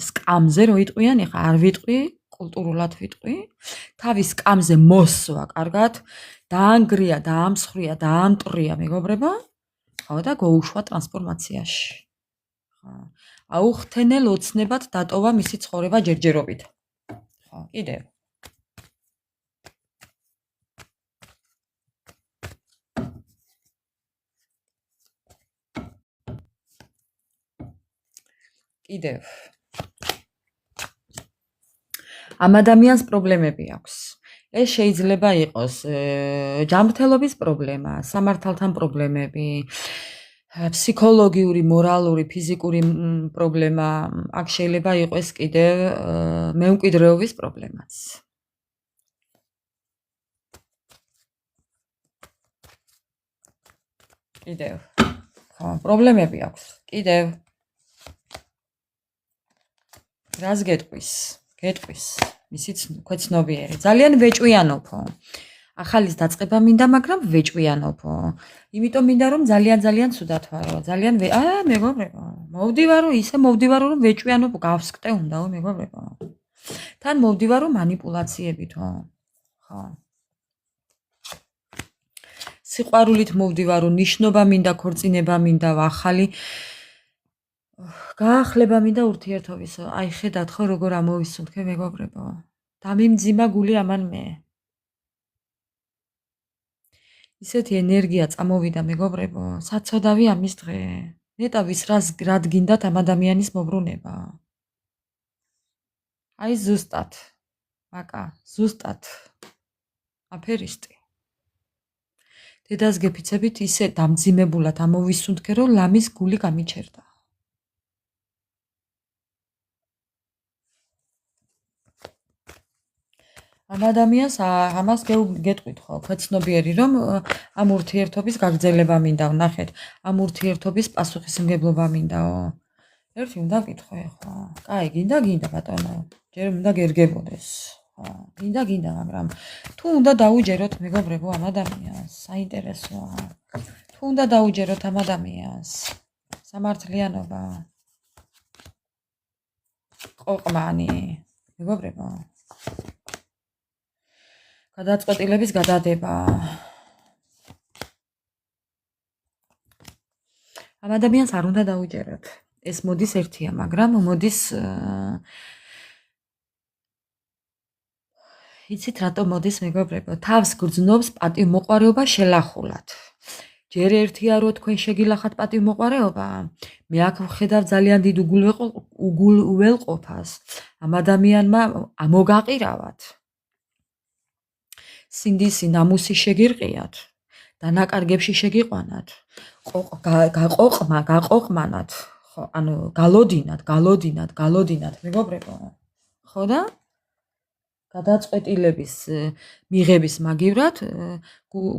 [SPEAKER 1] სკამზე რო იტყვიან, ახლა არ ვიტყვი, კულტურულად ვიტყვი. თავის სკამზე მოსვა, კარგად, დაანგრია, დაამსხვრია, დაამტრია მეგობრებო. ხო და гоუშვა ტრანსფორმაციაში. ხო. აუხთენელ ოცნებად დატოვა მისი ცხოვრება ჯერჯერობით. კიდევ. ამ ადამიანს პრობლემები აქვს. ეს შეიძლება იყოს ჯანმრთელობის პრობლემა, სამართალთან პრობლემები, ფსიქოლოგიური, მორალური, ფიზიკური პრობლემა, აქ შეიძლება იყოს კიდევ მემკვიდრეობის პრობლემაც. კიდევ. ხო, პრობლემები აქვს. კიდევ. რას გეტყვის? მისიც ქვეცნობიერი. ძალიან ვეჭვიანობო. ახალის დაწყება მინდა, მაგრამ ვეჭვიანობო. იმიტომ მინდა რომ ძალიან ცუდად ვარო. ძალიან მეგობრებო, მოვდივარო, ისე მოვდივარო რომ ვეჭვიანობო, გავსკტე უნდაო მეგობრებო. თან მოვდივარო манипуляციებითო. ხო. სიყვარულით მოვდივარო, ნიშნობა მინდა, ქორწინება მინდა, ახალი გაახლება მინდა ურთიერთობისო. აი ხედავთ ხო როგორ ამოვისუნთქე მეგობრებო. დამიმძიმა გული ამან მე. ისეთი ენერგია წამოვიდა მეგობრებო, საცოდავი ამის დღე. ნეტავის რად გინდათ ამ ადამიანის მობრუნება? აი ზუსტად, მაკა, ზუსტად, აფერისტი. დედას გეფიცებით ისე დამძიმებულად ამოვისუნთქე, რომ ლამის გული გამიჩერდა. ამ ადამიანს ამას გეტყვით ხო, ქვეცნობიერი, რომ ამ ურთიერთობის გაგრძელება მინდა, ნახეთ, ამ ურთიერთობის პასუხისმგებლობა მინდაო. ერთი უნდა ვკითხო ხო? კაი, გინდა ბატონო. ჯერ უნდა გერგებოდეს. ხო, გინდა, მაგრამ თუ უნდა დაუჯეროთ მეგობრებო ამ ადამიანს, საინტერესოა. თუ უნდა დაუჯეროთ ამ ადამიანს, სამართლიანობა. ყოყმანი, მეგობრებო. გადაწყვეტილების გადადება. ამ ადამიანს არ უნდა დაუჯეროთ. ეს მოდის ერთია, მაგრამ მოდის იცით რატომ მოდის მეგობრებო? თავს გრძნობს პატივმოყვარეობა შელახულად. ჯერ ერთია რომ თქვენ შეგილახათ პატივმოყვარეობა, მე აქ ვხედავ ძალიან დიდ უგულველყოფას. ამ ადამიანმა მოგაყირავათ. სინდისი ნამუსი შეგირყიათ, დანაკარგებში შეგიყვანათ, გაყოყმანათ, ხო, ანუ გალოდინათ, მეგობრებო. ხო და გადაწყვეტილების მიღების მაგივრად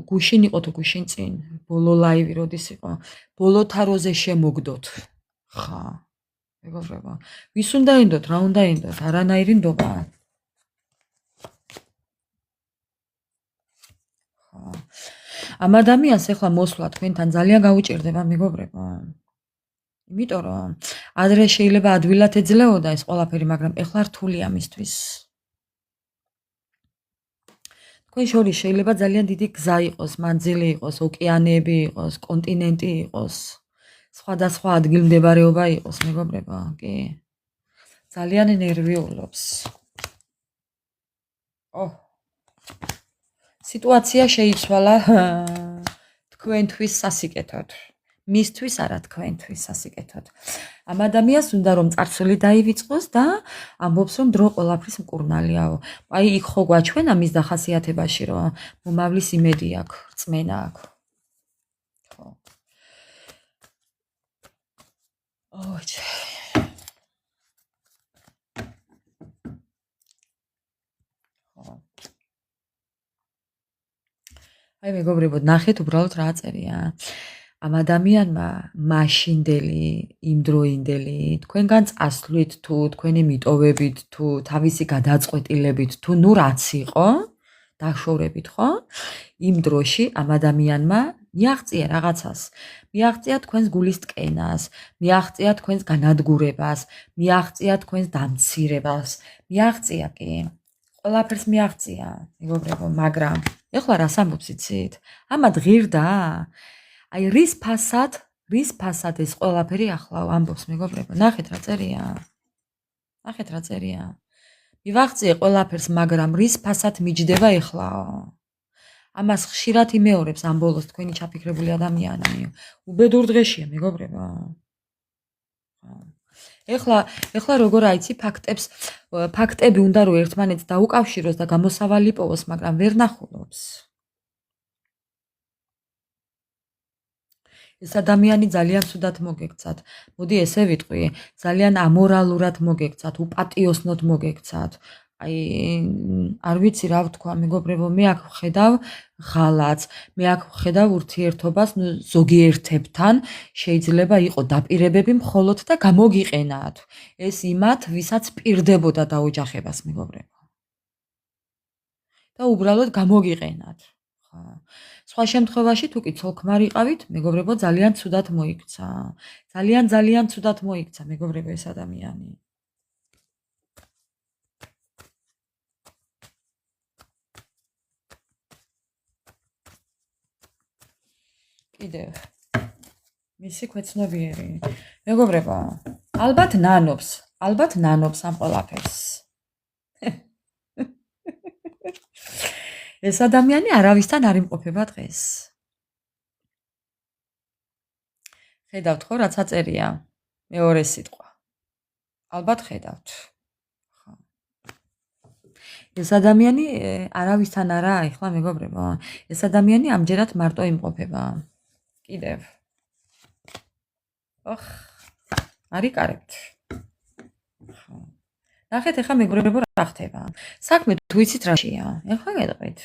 [SPEAKER 1] გუშინ იყო თუ გუშინ წინ, ბოლო ლაივი როდის იყო, ბოლო თაროზე შემოგდოთ. ხა, მეგობრებო, ვის უნდა ენდოთ, რა უნდა ენდოთ, არანაირი ნდობა. ამ ადამიანს ახლა მოსვლა თქვენთან ძალიან გაუჭირდება მეგობრებო. იმიტომ რომ ადრე შეიძლება ადვილად ეძლეოდა ეს ყველაფერი, მაგრამ ახლა რთულია მისთვის. თქვენ შორის შეიძლება ძალიან დიდი გზა იყოს, მანძილი იყოს, ოკეანეები იყოს, კონტინენტი იყოს, სხვადასხვა ადგილმდებარეობა იყოს მეგობრებო, კი. ძალიან ნერვიულობს. სიტუაცია შეიცვალა თქვენთვის სასიკეთოდ. მისთვის არა თქვენთვის სასიკეთოდ. ამ ადამიანს უნდა რომ წარსული დაივიწყოს და ამბობს რომ დრო ყველაფრის მკურნალიაო. აი იქ ხო გვაჩვენა მის დახასიათებაში რომ მომავლის იმედი აქვს, რწმენა აქვს. ხო. აი მეგობრებო, ნახეთ უბრალოდ რა წერია. ამ ადამიანმა მაშინდელი, იმდროინდელი, თქვენგან წასვლით თუ თქვენი მიტოვებით თუ თავისი გადაწყვეტილებით თუ ნუ რაც იყო, დაშორებით ხო? იმ დროში ამ ადამიანმა მიაღწია რაღაცას. მიაღწია თქვენს გულის ტკენას, მიაღწია თქვენს განადგურებას, მიაღწია თქვენს დამცირებას, მიაღწია კი. ყველაფერს მიაღწია, მეგობრებო, მაგრამ ეხლა რას ამბობს იცით? ამად ღირდა? აი რის ფასად ეს ყველაფერი ახლა ამბობს მეგობრებო, ნახეთ რა წერია. მივაღწიე ყველაფერს, მაგრამ რის ფასად მიჯდება ეხლაო? ამას ხშირად იმეორებს ამ ბოლოს თქვენი ჩაფიქრებული ადამიანი. უბედურ დღეშია მეგობრებო. ეხლა როგორ აიცი ფაქტები უნდა რომ ერთმანეთს დაუკავშიროს და გამოსავალი პოვოს, მაგრამ ვერ ნახულობს. ეს ადამიანი ძალიან ცუდად მოგექცათ. მოდი ესე ვიტყვი, ძალიან ამორალურად მოგექცათ, უპატიოსნოდ მოგექცათ. აი არ ვიცი რა ვთქვა მეგობრებო, მე აქ ვხედავ ღალატს, მე აქ ვხედავ ურთიერთობას ზოგიერთებთან, შეიძლება იყო დაპირებები მხოლოდ და გამოგიყენათ. ეს იმათ, ვისაც პირდებოდა დაოჯახებას მეგობრებო. და უბრალოდ გამოგიყენათ. ხო. სხვა შემთხვევაში თუ კი ცოლ-ქმარიყავით, მეგობრებო, ძალიან ცუდად მოიქცა. ძალიან ცუდად მოიქცა მეგობრებო ეს ადამიანი. კიდევ მისი ქვეცნობიერი. მეგობრებო, ალბათ ნანობს ამ ყველაფერს. ეს ადამიანი არავისთან არ იმყოფება დღეს. ხედავთ ხო რაც აწერია? მეორე სიტყვა. ალბათ ხედავთ. ხო. ეს ადამიანი არავისთან არაა ეხლა მეგობრებო. ეს ადამიანი ამჯერად მარტო იმყოფება. კიდევ. ოხ. არიკარებთ. ხო. ნახეთ ეხლა მეგობრებო რა ხდება. საქმე თუ იცით რაშია? ეხლა გეტყვით.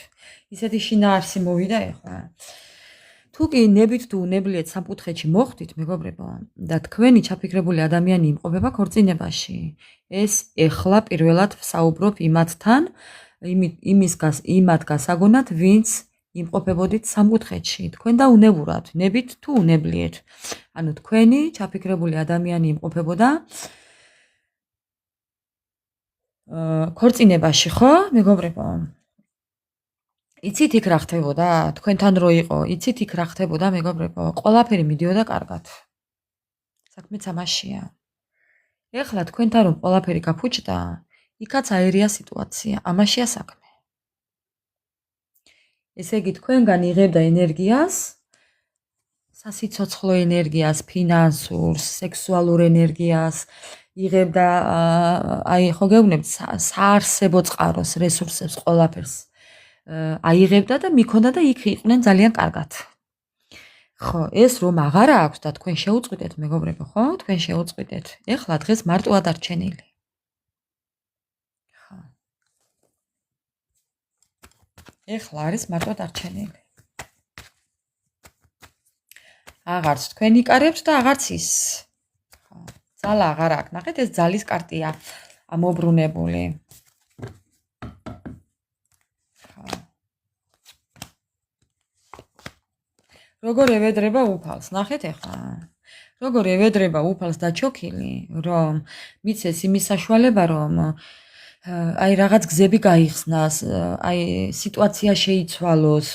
[SPEAKER 1] ისეთი შინაარსი მოვიდა ეხლა. თუ კი ნებით თუ უნებლიეთ სამკუთხედში მოხვდით მეგობრებო და თქვენი ჩაფიქრებული ადამიანი იმყოფება ქორწინებაში. ეს ეხლა პირველად ვსაუბრობ იმათთან, იმათ გასაგონად, ვინც იმყოფებოდით სამკუთხედში. თქვენ და უნებურად, ნებით თუ უნებლიეთ. ანუ თქვენი ჩაფიქრებული ადამიანი იმყოფებოდა ქორწინებაში, ხო, მეგობრებო? იცით იქ რა ხდებოდა? თქვენთან რო იყო, იცით იქ რა ხდებოდა, მეგობრებო? ყველაფერი მიდიოდა კარგად. საქმეც ამაშია. ეხლა თქვენთან რომ ყველაფერი გაფუჭდა, იქაც აერია სიტუაცია, ამაშია საქმე. ესე იგი თქვენგან იღებდა ენერგიას, სასიცოცხლო ენერგიას, ფინანსურს, სექსუალურ ენერგიას, იღებდა აი ხო გეუბნებთ საარსებო წყაროს, რესურსებს, ყველაფერს. აიღებდა და მიქონდა და იქ იყვნენ ძალიან კარგად. ხო, ეს რომ აღარა აქვს და თქვენ შეუწყვიტეთ მეგობრებო, ხო? თქვენ შეუწყვიტეთ. ეხლა დღეს მარტოა დარჩენილი. ხო. ეხლა არის მარტო დარჩენილი. აღარც თქვენ იკარებთ და აღარც ის. ხო. ძალა აღარ აქვს. ნახეთ ეს ძალის კარტია ამობრუნებული. როგორ ევედრება უფალს, ნახეთ ეხლა. როგორ ევედრება უფალს დაჩოქილი, რომ მიცეს იმის საშუალება, რომ აი რაღაც გზები გაიხსნას, აი სიტუაცია შეიცვალოს,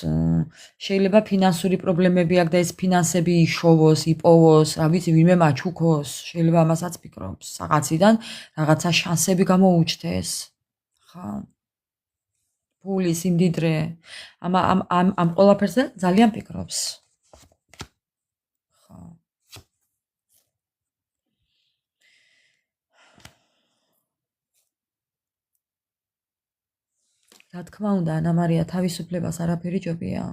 [SPEAKER 1] შეიძლება ფინანსური პრობლემები აქვს და ეს ფინანსები იშოვოს, იპოვოს, რა ვიცი, ვინმე მაჩუქოს, შეიძლება ამასაც ფიქრობს, რაღაციდან რაღაცა შანსები გამოუჩნდეს. ხო. ფული, სიმდიდრე, ამ ყველაფერზე ძალიან ფიქრობს. რა თქმა უნდა, ანა მარია თავისუფლებას არაფერი ჯობია.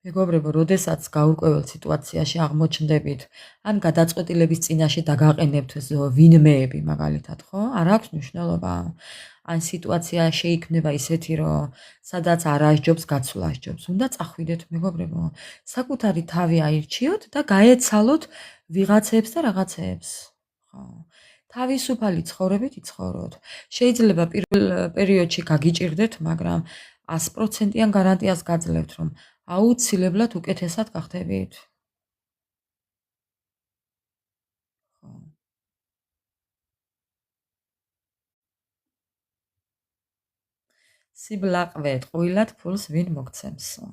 [SPEAKER 1] მეგობრებო, როდესაც გაურკვეველ სიტუაციაში აღმოჩნდებით, ან გადაწყვეტილების წინაშე დაგაყენებთ ვინმეები მაგალითად, ხო? არ აქვს მნიშვნელობა. ან სიტუაცია შეიქმნება ისეთი, რომ სადაც არ ასჯობს, გაცვლა ასჯობს. უნდა წახვიდეთ, მეგობრებო. საკუთარი თავი აირჩიოთ და გაეცალოთ ვიღაცებს და რაღაცებს. ხო. თავისუფალი ცხოვრებით იცხოვროთ. შეიძლება პირველ პერიოდში გაგიჭირდეთ, მაგრამ 100%-იან გარანტიას გაძლევთ, რომ აუცილებლად უკეთესად გახდებით. ხო. სიბლაყვე ტყუილად ფულს ვინ მოგცემსო.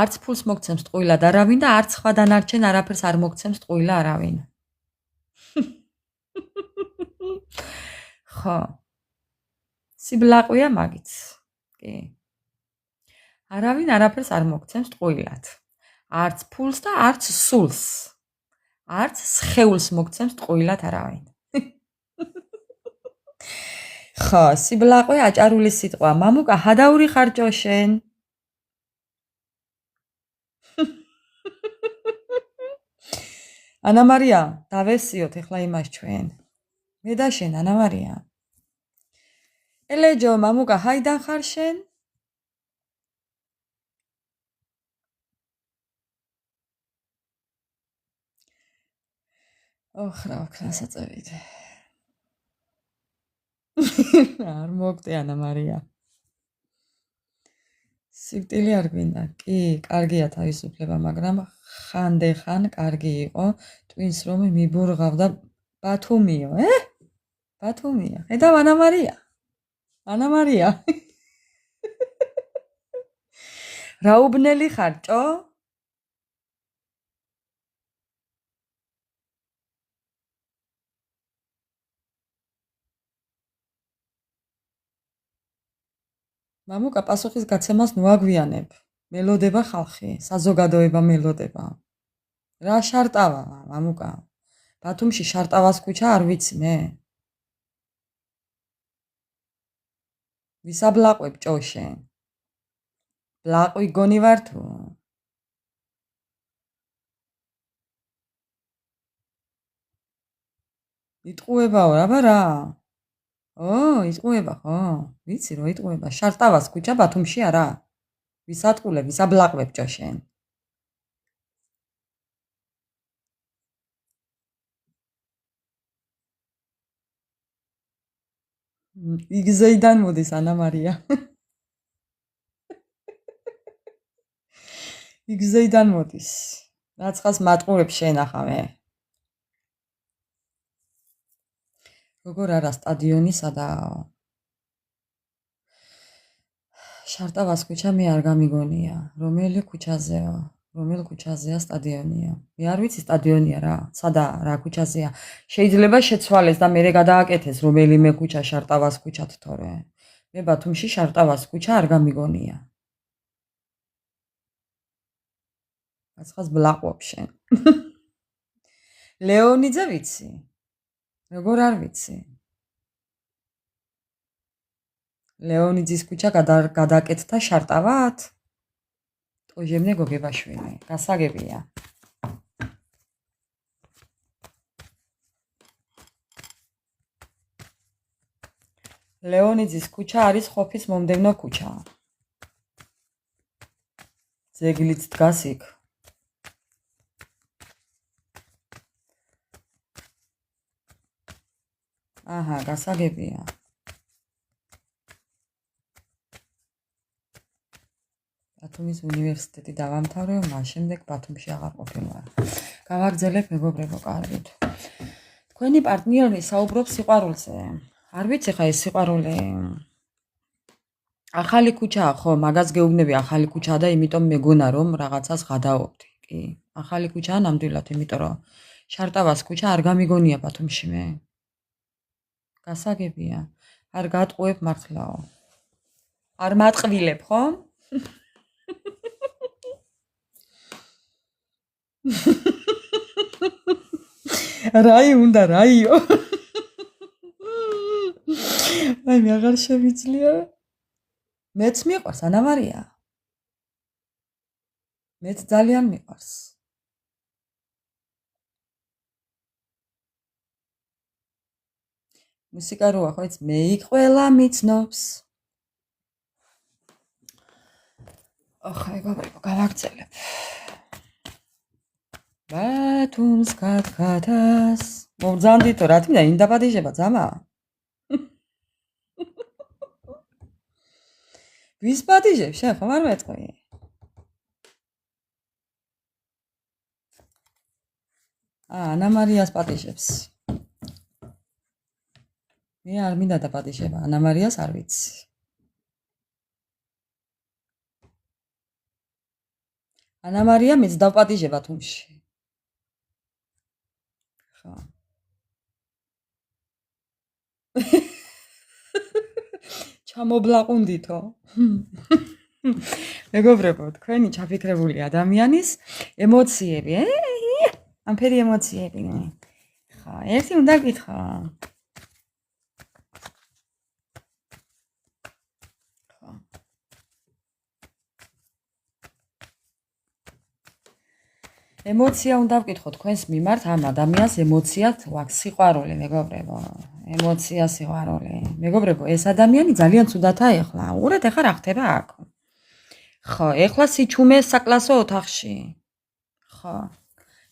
[SPEAKER 1] არც ფულს მოგცემს ტყუილად არავინ და არც სხვა დანარჩენ არაფერს არ მოგცემს ტყუილა არავინ. ხო. სიბლაყვეა მაგიც. კი. არავინ არაფერს არ მოგცემს ტყუილად. არც ფულს და არც სულს. არც სხეულს მოგცემს ტყუილად არავინ. ხო, სიბლაყვე აჭარული სიტყვა. მამუკა, ჰადაური ხარჯო შენ? ანა მარია, დავესიოთ ეხლა იმას ჩვენ. მე და შენ, ანა მარია. ელეჯო, მამუკა, ჰაიდან ხარ შენ? ოხ, რა ვქნა საწევით. არ მოგწე ანა მარია. სიკვდილი არ გვინდა. კი, კარგია თავისუფლება, მაგრამ ხანდეხან კარგი იყო ტვინს რომ მიბურღავდა ბათუმიო, ბათუმია. ხედავ ანა მარია. ანა მარია. რა უბნელი ხარ, ჭო? მამუკა, პასუხის გაცემას ნუ აგვიანებ. მელოდება ხალხი, საზოგადოება მელოდება. რა შარტავა, მამუკა? ბათუმში შარტავას ქუჩა არ ვიცი მე. ვისაბლაყვებ ჭოშე. ბლაყვი გონი ვარ თუ? იტყუებაო, აბა რა? იტყუება ხო? ვიცი რომ იტყუება. შარტავას ქუჩა ბათუმში არა? ვისატყულებ, ვისაბლაყვებ ჭოშე. იგზეიდან მოდის ანა მარია. იგზეიდან მოდის. რაცხას მატყურებს შენახა მე. როგორ არა სტადიონი სადაა? შარტავას ქუჩა მე არ გამიგონია. რომელი ქუჩაზეა? რომელ ქუჩაზეა სტადიონია? მე არ ვიცი სტადიონია რა. სადაა? რა ქუჩაზეა? შეიძლება შეცვალეს და მერე გადააკეთეს რომელიმე ქუჩა შარტავას ქუჩად თორე. მე ბათუმში შარტავას ქუჩა არ გამიგონია. რაცხას ბლაყვობ შენ. ლეონიძე ვიცი. როგორ არ ვიცი? ლეონიძის ქუჩა გადაკეთდა შარტავად? ტოჟემნე გოგებაშვილი, გასაგებია. ლეონიძის ქუჩა არის ყოფის მომდევნო ქუჩა. ძეგლიც დგას იქ. აჰა, გასაგებია. ბათუმის უნივერსიტეტი დავამთავრე, მას შემდეგ ბათუმში აღარ ყოფილვარ. გავაგრძელებ მეგობრებო, კარგით. თქვენი პარტნიორი საუბრობს სიყვარულზე. არ ვიცი ხა ეს სიყვარული ახალი ქუჩაა ხო, მაგას გეუბნები ახალი ქუჩაა და იმიტომ მეგონა რომ რაღაცას გადაობდი. კი, ახალი ქუჩაა ნამდვილად, იმიტომ რომ შარტავას ქუჩა არ გამიგონია ბათუმში მე. გასაგებია. არ გატყუებ მართლაო. არ მატყვილებ, ხო? რაი უნდა რაიო. აი მე აღარ შევიძლია. მეც მიყვარს ანა მარია. მეც ძალიან მიყვარს. მუსიკა როა ხო იცი მე იქ ყველა მიცნობს. ახლა მეგობრებო, გავაგრძელებ. ბათუმს გათქათას. მოგძანდითო რა თქმა უნდა, იმ დაპატიჟება ძამა? ვის პატიჟებ შენ ხომ არ მეტყვი? ანა მარიას პატიჟებს. მე არ მინდა დაპატიჟება, ანა მარიას არ ვიცი. ანა მარია მეც დავპატიჟე ბათუმში. ხო. ჩამობლაყუნდითო. მეგობრებო, თქვენი ჩაფიქრებული ადამიანის ემოციები, ამფერი ემოციები. ხა, ერთი უნდა გითხრა. ემოცია უნდა ვკითხო თქვენს მიმართ ამ ადამიანს ემოციათ ვაქვს სიყვარული მეგობრებო ემოცია სიყვარული მეგობრებო ეს ადამიანი ძალიან ცუდათა ეხლა უყურეთ ეხლა რა ხდება აქ ხო ეხლა სიჩუმე საკლასო ოთახში ხო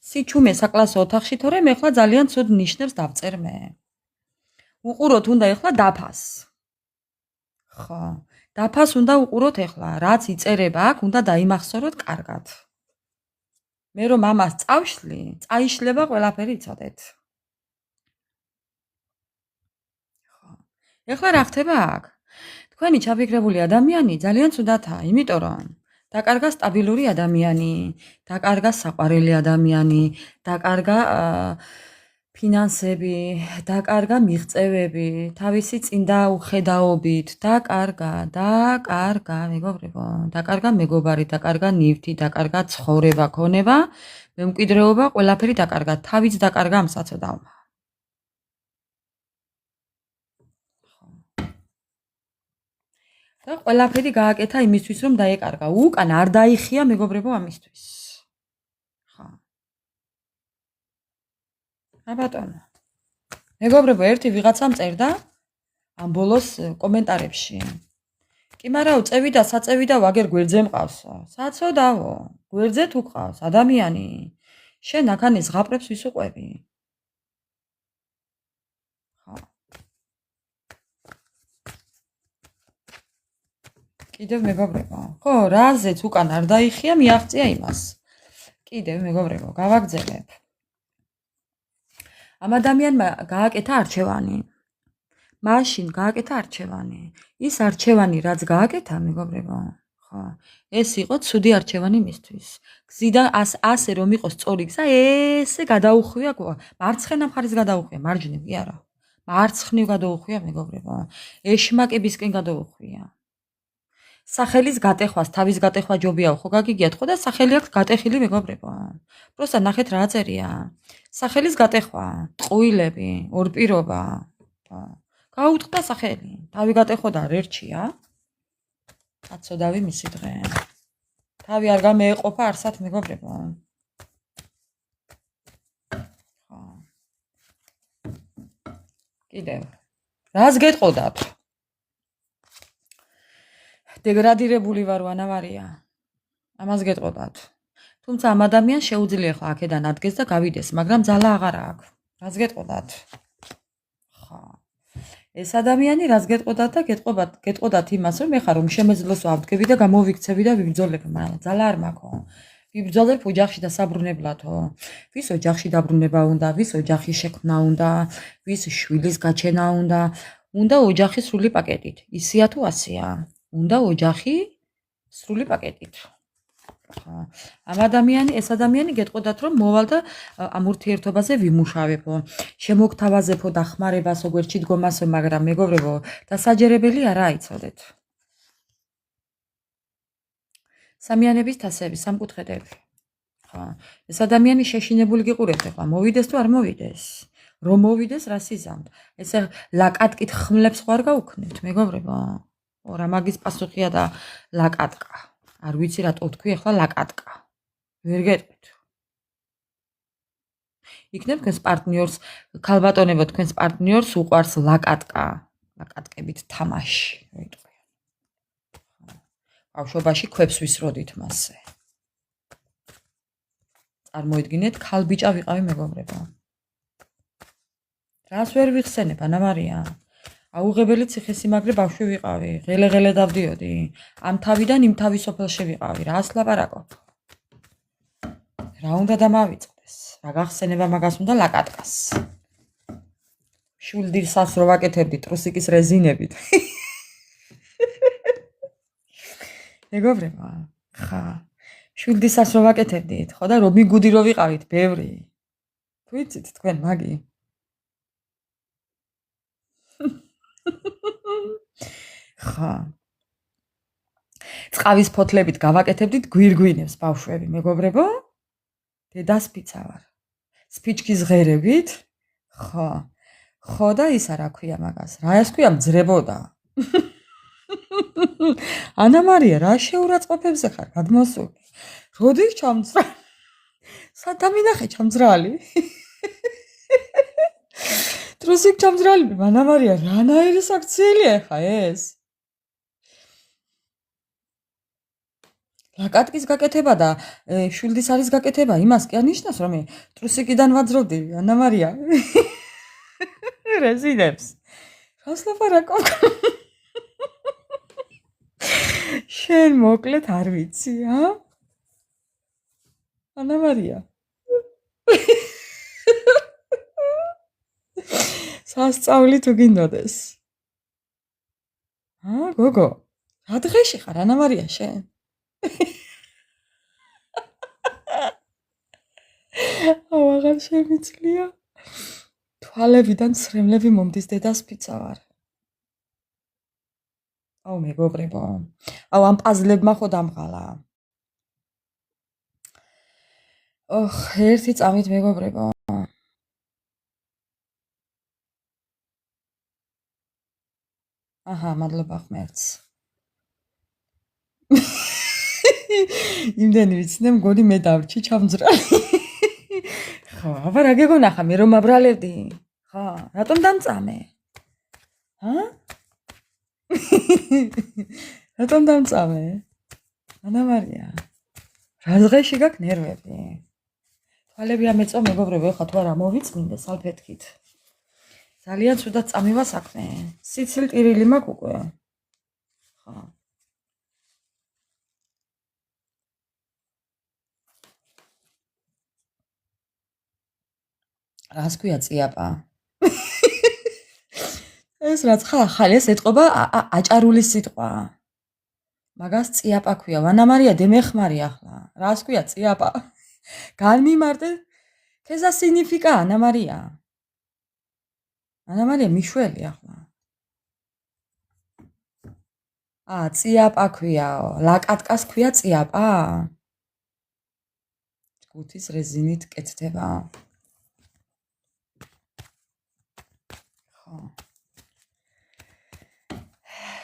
[SPEAKER 1] სიჩუმე საკლასო ოთახში თორე მე ეხლა ძალიან ცუდ ნიშნებს დავწერ მე უყუროთ უნდა ეხლა დაფას ხო დაფას უნდა უყუროთ ეხლა რაც იწერება აქ უნდა დაიმახსოვროთ კარგად მე რომ მამას წავშლი, წაიშლება ყველაფერი იცოდეთ. ხო. ეხლა რა ხდება აქ? თქვენი ჩაფიქრებული ადამიანი ძალიან ცუდათაა, იმიტომ რომ დაკარგა სტაბილური ადამიანი, დაკარგა საყვარელი ადამიანი, დაკარგა ფინანსები, დაკარგა მიღწევები, თავისი წინდა უხედაობით, დაკარგა, მეგობრებო, დაკარგა მეგობარი, დაკარგა ნივთი, დაკარგა ცხოვრება, ქონება, მემკვიდრეობა, ყველაფერი დაკარგა, თავიც დაკარგა ამ საწოდავმა. და ყველაფერი გააკეთა იმისთვის, რომ დაეკარგა. უკან არ დაიხია მეგობრებო ამისთვის. ხა. ბატონო. მეგობრებო, ერთი ვიღაცამ წერდა ამ ბოლოს კომენტარებში. კი, მაგრამ წევიდა, საწევიდა, ვაგერ გვერდზე მყავსო. საწოდავო, გვერდზე თუ ყავს ადამიანი, შენ აქან ეს ზღაპრებს ვის უყვები? ხა. კიდევ მეგობრებო, ხო, რაზეც უკან არ დაიხია, მიაღწია იმას. კიდევ მეგობრებო, გავაგზავნებ. ამ ადამიანმა გააკეთა არჩევანი. მაშინ გააკეთა არჩევანი. ის არჩევანი რაც გააკეთა, მეგობრებო, ხო, ეს იყო ცუდი არჩევანი მისთვის. გზიდან ასე რომ იყოს სწორი გზა, ესე გადაუხვია, მარცხენა მხარეს გადაუხვია, მარჯვნივ კი არა. მარცხნივ გადაუხვია, მეგობრებო. ეშმაკებისკენ გადაუხვია. სახელის გატეხვას, თავის გატეხვა ჯობიაო, ხო გაგიგიათ, ხო და სახელი აქვს გატეხილი, მეგობრებო. პროსტა ნახეთ რა წერია. სახელის გატეხვა, ტყუილები, ორპირობა. გაუტყდა სახელი. თავი გატეხოდა არ ერჩია. აცოდავი მისი დღე. თავი არ გამეეყოფა არსად, მეგობრებო. ხო. კიდევ. რას გეტყოდათ? დეგრადირებული ვარ ვანა მარია. ამას გეტყოდათ. თუმცა ამ ადამიანს შეუძლია ხო აქედან ადგეს და გავიდეს, მაგრამ ძალა აღარ აქვს. რას გეტყოდათ? ხა. ეს ადამიანი რას გეტყოდათ და გეტყოდათ იმას, რომ ეხა რომ შემეძლოს ავდგები და გამოვიქცები და ვიბრძოლებ, მაგრამ ძალა არ მაქვს. ვიბრძოლებ ოჯახში დასაბრუნებლათო. ვის ოჯახში დაბრუნება უნდა, ვის ოჯახი შექმნა უნდა, ვის შვილის გაჩენა უნდა, უნდა ოჯახი სრული პაკეტით. ისია თუ ასია. უნდა ოჯახი სრული პაკეტით. ეს ადამიანი გეტყოდათ რომ მოვალ და ამ ურთიერთობაზე ვიმუშავებო, შემოგთავაზებო დახმარებას, ოგვერჩი დგომასო, მაგრამ მეგობრებო, დასაჯერებელი არაა იცოდეთ. სამიანების თასები, სამკუთხედები. ხა, ეს ადამიანი შეშინებული გიყურებთ ახლა, მოვიდეს თუ არ მოვიდეს? რომ მოვიდეს, რა სიზამთ? ესე ლაკატკით ხმლებს ხო არ გაუქნებთ, მეგობრებო? რა მაგის პასუხია და ლაკატკა. არ ვიცი რატო თქვი ახლა ლაკატკა. ვერ გეტყვით. იქნებ თქვენს პარტნიორს, ქალბატონებო, თქვენს პარტნიორს უყვარს ლაკატკა. ლაკატკებით თამაში, ვიტყვი. ბავშვობაში ქვებს ვისროდით მასზე. წარმოიდგინეთ, ქალბიჭა ვიყავი, მეგობრებო. რას ვერ ვიხსენებ, ანა მარია? აუღებელი ციხესიმაგრე ბავშვი ვიყავი, ღელე-ღელე დავდიოდი. ამ თავიდან იმ თავის სოფელში ვიყავი, რას ლაპარაკობ? რა უნდა დამავიწყდეს? რა გახსენება მაგას უნდა ლაკატკას? შვილდირსას რო ვაკეთებდი ტრუსიკის რეზინებით. მეგობრებო, ხა, შვილდირსას რო ვაკეთებდით, ხო და რომი გუდი რო ვიყავით, ბევრი. თუ იცით თქვენ მაგი? ხა. წყავის ფოთლებით გავაკეთებდით გვირგვინებს ბავშვები, მეგობრებო? დედასპიცა ვარ. სპიჩკის ღერებით? ხო. ხო და ისა რა ქვია მაგას? რა ეს ქვია მძრებოდა? ანა მარია, რა შეურაცხყოფებზე ხარ? გადმოსული. როდის ჩამძრალი? სადამინახე ჩამძრალი? ტრუსიკ ჩამძრალი, ანა მარია, რანაირი საქციელია ხა ეს? ლაკატკის გაკეთება და შვილდის არის გაკეთება, იმას კი ანიშნავს, რომ ტრუსიკიდან ვაძროვდი, ანა მარია. რეზინებს. რას ლაპარაკობ? შენ მოკლედ არ ვიცი, ა? ანა მარია. სასწაული თუ გინდოდეს. გოგო, რა დღეში ხარ, ანა მარია, შენ? აღარ შემიძლია. თვალებიდან ცრემლები მომდის დედას ფიცა ვარ. აუ მეგობრებო. აუ ამ პაზლებმა ხო დამღალა. ოხ, ერთი წამით მეგობრებო. აჰა, მადლობა ღმერთს. იმდენი ვიცინე მგონი მე დავრჩი ჩამძრალი. ხო, აბა რა გეგონახა მე რომ აბრალებდი? ხა, რატომ დამწამე? ჰა? რატომ დამწამე? ანა მარია. რა დღეში გაქვს ნერვები? თვალები ამეწო მეგობრებო, ხა თუ არა მოვიწმინდე სალფეთქით. ძალიან ცუდად წამივა საქმე. სიცილ ტირილი მაქვს უკვე. ხა. რას ქვია წიაპა? ეს რაც ხალ ეს ეთყობა აჭარული სიტყვა. მაგას წიაპა ქვია. ვანა მარია დემეხმარი ახლა. რას ქვია წიაპა? განმიმარტე ქეზა სინიფიკა ანა მარია. ანა მარია მიშველი ახლა. წიაპა ქვიაო. ლაკატკას ქვია წიაპა? ჯგუთის რეზინით კეთდება. ხო.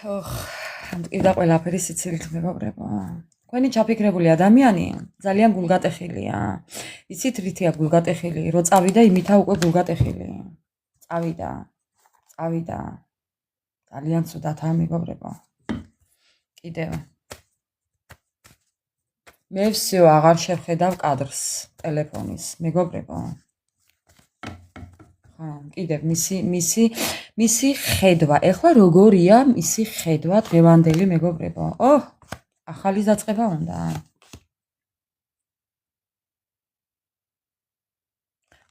[SPEAKER 1] ოხ, ამტკივდა ყველაფერი სიცილით მეგობრებო. თქვენი ჩაფიქრებული ადამიანი ძალიან გულგატეხილია. იცით რითია გულგატეხილი? რო წავიდა იმითა უკვე გულგატეხილი. წავიდა. ძალიან ცუდათაა მეგობრებო. კიდევ. მე всё აღარ შევხედავ კადრს ტელეფონის მეგობრებო. კიდევ მისი ხედვა. ეხლა როგორია მისი ხედვა დღევანდელი მეგობრებო? ოჰ, ახალი დაწყება უნდა.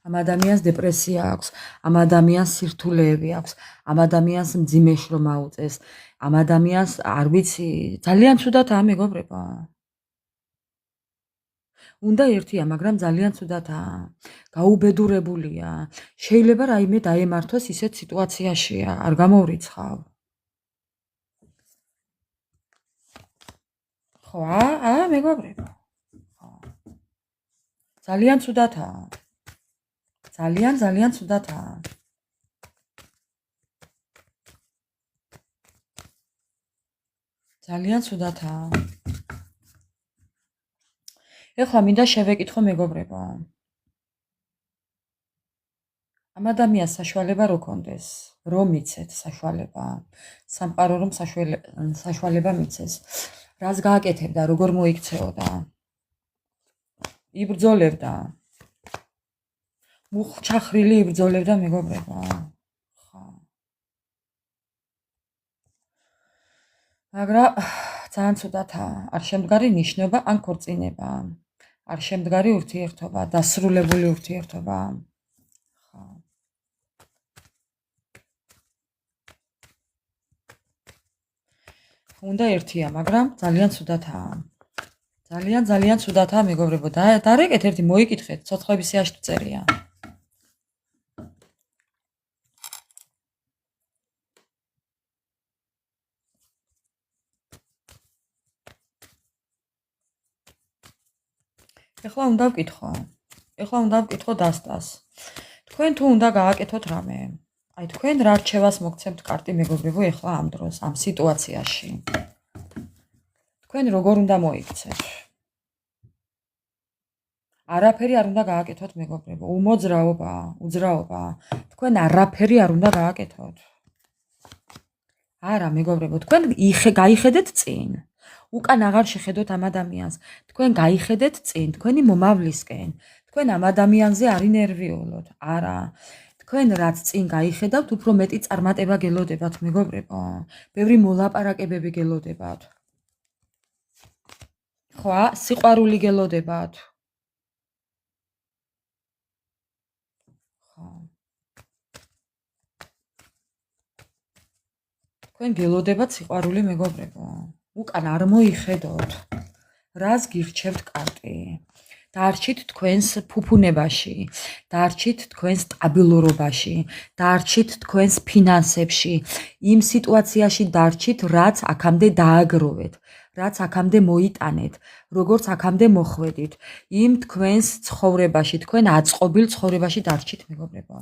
[SPEAKER 1] ამ ადამიანს დეპრესია აქვს, ამ ადამიანს სირთულეები აქვს, ამ ადამიანს მძიმე შრომა უწეს, ამ ადამიანს არ ვიცი, ძალიან ცუდათაა მეგობრებო. უნდა ერთია, მაგრამ ძალიან ცუდათაა. გაუბედურებულია. შეიძლება რაიმე დაემართოს ისეთ სიტუაციაშია, არ გამოვრიცხავ. ხო, მეგობრებო. ხო. ძალიან ცუდათაა. ძალიან ცუდათაა. ძალიან ცუდათაა. ეხლა მინდა შევეკითხო მეგობრებო. ამ ადამიანს საშუალება რო კონდეს, რომ მიცეთ საშუალება, სამყარო რომ საშუალება მიცეს, რას გააკეთებდა, როგორ მოიქცეოდა? იბრძოლებდა. მუხჩახრილი იბრძოლებდა მეგობრებო. ხო. მაგრამ ძალიან ცუდათაა. არ შემდგარი ნიშნობა ან ქორწინება. არ შემდგარი ურთიერთობა, დასრულებული ურთიერთობა. ხო. უნდა ერთია, მაგრამ ძალიან ცუდათაა. ძალიან ცუდათაა მეგობრებო. დარეკეთ ერთი მოიკითხეთ, ცოცხლების სიაში თუ წერია. ეხლა უნდა ვკითხო დასტას. თქვენ თუ უნდა გააკეთოთ რამე. აი თქვენ რა რჩევას მოგცემთ კარტი მეგობრებო ეხლა ამ დროს, ამ სიტუაციაში. თქვენ როგორ უნდა მოიქცეთ? არაფერი არ უნდა გააკეთოთ მეგობრებო. უძრაობა. თქვენ არაფერი არ უნდა გააკეთოთ. არა მეგობრებო, თქვენ გაიხედეთ წინ. უკან აღარ შეხედოთ ამ ადამიანს. თქვენ გაიხედეთ წინ, თქვენი მომავლისკენ. თქვენ ამ ადამიანზე არ ინერვიულოთ. არა. თქვენ რაც წინ გაიხედავთ, უფრო მეტი წარმატება გელოდებათ მეგობრებო. ბევრი მოლაპარაკებები გელოდებათ. ხო, სიყვარული გელოდებათ. ხო. თქვენ გელოდებათ სიყვარული მეგობრებო. უკან არ მოიხედოთ. რას გირჩევთ კარტი? დარჩით თქვენს ფუფუნებაში, დარჩით თქვენს სტაბილურობაში, დარჩით თქვენს ფინანსებში, იმ სიტუაციაში დარჩით, რაც აქამდე დააგროვეთ, რაც აქამდე მოიტანეთ, როგორც აქამდე მოხვედით, იმ თქვენს ცხოვრებაში, თქვენ აწყობილ ცხოვრებაში დარჩით, მეგობრებო.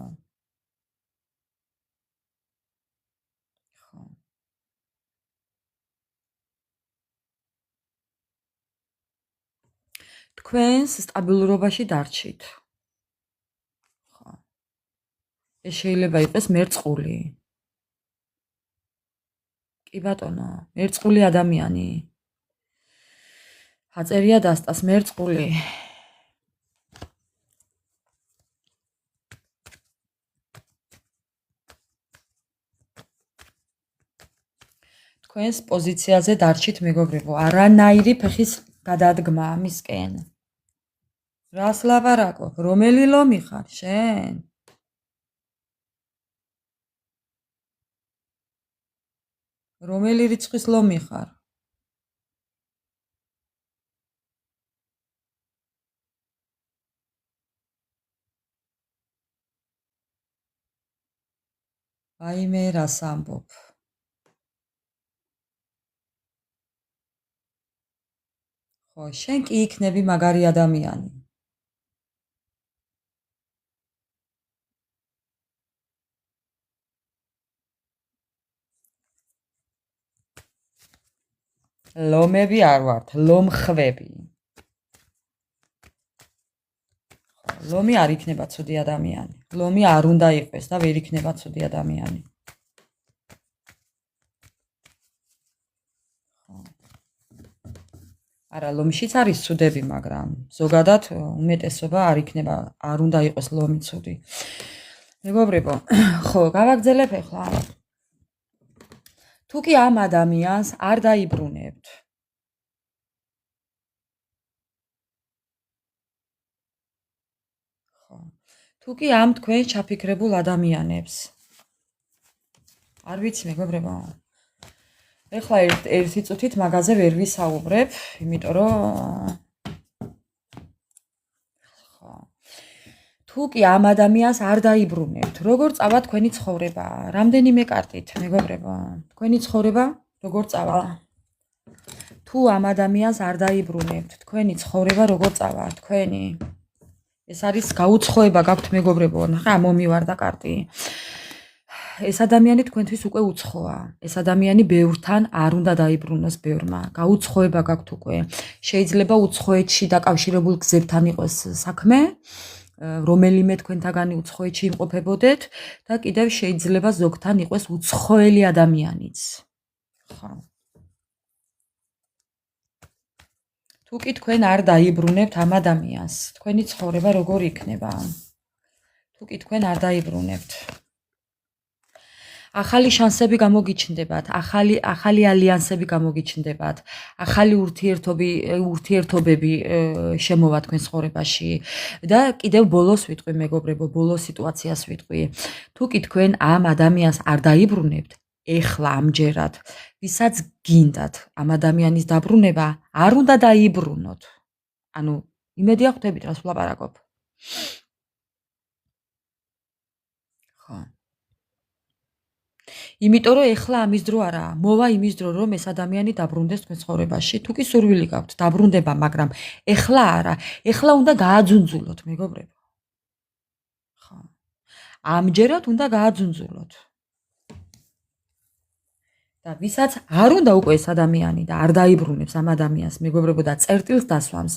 [SPEAKER 1] თქვენს სტაბილურობაში დარჩით. ხო. ეს შეიძლება იყოს მერწყული. კი ბატონო, მერწყული ადამიანი. აწერია დასტას მერწყული. თქვენს პოზიციაზე დარჩით, მეგობრებო, არანაირი ფეხის გადადგმა ამისკენ. რას ლაპარაკობ? რომელი ლომი ხარ შენ? რომელი რიცხვის ლომი ხარ? ვაიმე, რას ამბობ? ხო, შენ კი იქნები მაგარი ადამიანი. ლომები არ ვართ, ლომხვები. ლომი არ იქნება ცუდი ადამიანი. ლომი არ უნდა იყოს და ვერ იქნება ცუდი ადამიანი. არა, ლომშიც არის ცუდები, მაგრამ ზოგადად უმეტესობა არ იქნება, არ უნდა იყოს ლომი ცუდი. მეგობრებო, ხო, გავაგრძელებ ახლა. თუ კი ამ ადამიანს არ დაიბრუნებთ, თუ კი ამ თქვენ ჩაფიქრებულ ადამიანებს. არ ვიცი, მეგობრებო. ეხლა ერთი წუთით მაგაზე ვერ ვისაუბრებ, იმიტომ რომ თუ კი ამ ადამიანს არ დაიბრუნებთ, როგორ წავა თქვენი ცხოვრება? რამდენიმე კარტით, მეგობრებო. თქვენი ცხოვრება როგორ წავა? თუ ამ ადამიანს არ დაიბრუნებთ, თქვენი ცხოვრება როგორ წავა? თქვენი ეს არის გაუცხოება გაქვთ, მეგობრებო. ნახე, მომივარდა კარტი. ეს ადამიანი თქვენთვის უკვე უცხოა. ეს ადამიანი ბევრთან არ უნდა დაიბრუნოს ბევრმა. გაუცხოება გაქვთ უკვე. შეიძლება უცხოეთში დაკავშირებულ გზებთან იყოს საქმე, რომელიმე თქვენთაგანი უცხოეთში იმყოფებოდეთ და კიდევ შეიძლება ზოგთან იყოს უცხოელი ადამიანიც. ხო. თუ კი თქვენ არ დაიბრუნებთ ამ ადამიანს, თქვენი ცხოვრება როგორ იქნება? თუ კი თქვენ არ დაიბრუნებთ, ახალი შანსები გამოგიჩნდებათ, ახალი ალიანსები გამოგიჩნდებათ, ახალი ურთიერთობები შემოვა თქვენ ცხოვრებაში და კიდევ ბოლოს ვიტყვი, მეგობრებო, ბოლოს სიტუაციას ვიტყვი. თუ კი თქვენ ამ ადამიანს არ დაიბრუნებთ, ეხლა ამჯერად, ვისაც გინდათ ამ ადამიანის დაბრუნება, არ უნდა დაიბრუნოთ. ანუ იმედი აღვთებით, რას ვლაპარაკობ. ხო. იმიტომ რომ ეხლა ამის დრო არაა, მოვა იმის დრო, რომ ეს ადამიანი დაბრუნდეს თქვენ ცხოვრებაში. თუ კი სურვილი გაქვთ დაბრუნდება, მაგრამ ეხლა არა, ეხლა უნდა გააძუნძულოთ, მეგობრებო. ხო. ამჯერად უნდა გააძუნძულოთ. და ვისაც არ უნდა უკვე ეს ადამიანი და არ დაიბრუნებს ამ ადამიანს, მეგობრებო, და წერტილს დასვამს,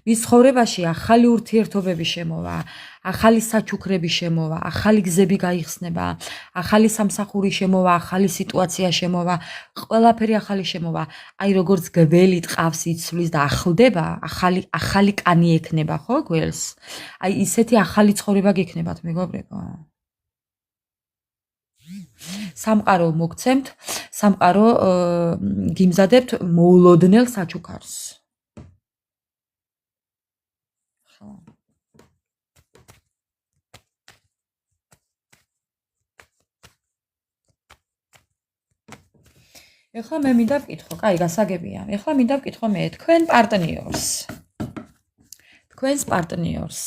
[SPEAKER 1] მის ცხოვრებაში ახალი ურთიერთობები შემოვა, ახალი საჩუქრები შემოვა, ახალი გზები გაიხსნება, ახალი სამსახური შემოვა, ახალი სიტუაცია შემოვა, ყველაფერი ახალი შემოვა. აი როგორც გველი ტყავს იცვლის და ახლდება, ახალი კანი ექნება, ხო, გველს? აი ისეთი ახალი ცხოვრება გექნებათ, მეგობრებო. სამყარო მოგცემთ, სამყარო გიმზადებთ მოულოდნელ საჩუქარს. ხო. ეხლა მე მინდა ვკითხო, კაი, გასაგებია. ეხლა მინდა ვკითხო მე თქვენ პარტნიორს. თქვენს პარტნიორს,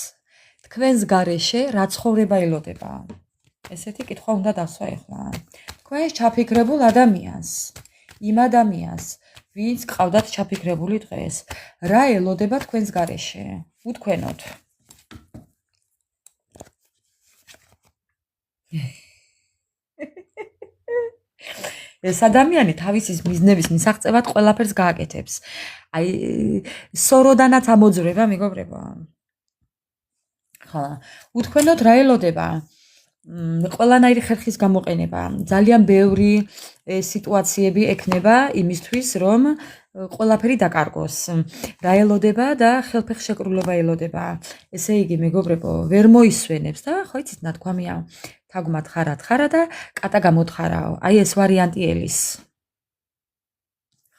[SPEAKER 1] თქვენს გარეშე რა ცხოვრება ელოდება? ესეთი კითხვა უნდა დასვა ახლა. თქვენს ჩაფიქრებულ ადამიანს, იმ ადამიანს, ვინც ყავდათ ჩაფიქრებული დღეს, რა ელოდება თქვენს გარეშე? უთქვენოთ. ეს ადამიანი თავისი მიზნების მისაღწევად ყველაფერს გააკეთებს. აი, სოროდანაც ამოძრება, მეგობრებო. ხო, უთქვენოთ რა ელოდება? ყველანაირი ხერხის გამოყენება, ძალიან ბევრი სიტუაციები ექნება იმისთვის, რომ ყველაფერი დაკარგოს. რა ელოდება და ხელფეხშეკრულება ელოდება. ესე იგი, მეგობრებო, ვერ მოისვენებს და ხო იცით, ნათქვამია, თაგვმა თხარა და კატა გამოთხარაო. აი ეს ვარიანტი ელის.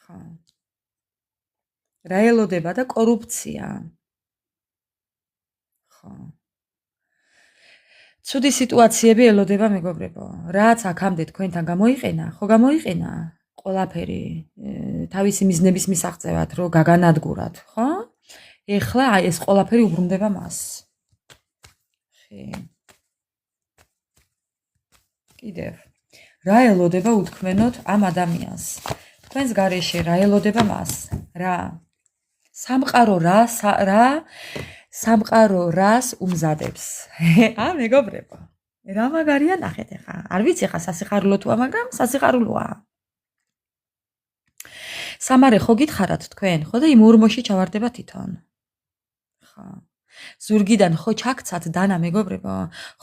[SPEAKER 1] ხო. რა ელოდება და კორუფცია. ხო. ცუდი სიტუაციები ელოდება, მეგობრებო. რაც აქამდე თქვენთან გამოიყენა, ხო გამოიყენა ყველაფერი თავისი მიზნების მისაღწევად, რომ გაგანადგურათ, ხო? ეხლა აი ეს ყველაფერი უბრუნდება მას. ხი. კიდევ. რა ელოდება უთქვენოთ ამ ადამიანს? თქვენს გარეშე რა ელოდება მას? რა? სამყარო რას უმზადებს? მეგობრებო. რა მაგარია ნახეთ ახლა. არ ვიცი ახლა სასიხარულო თუა, მაგრამ სასიხარულოა. სამარე ხო გითხარათ თქვენ, ხო და იმ ურმოში ჩავარდება თვითონ. ხო. ზურგიდან ხო ჩაქცათ დანა, მეგობრებო?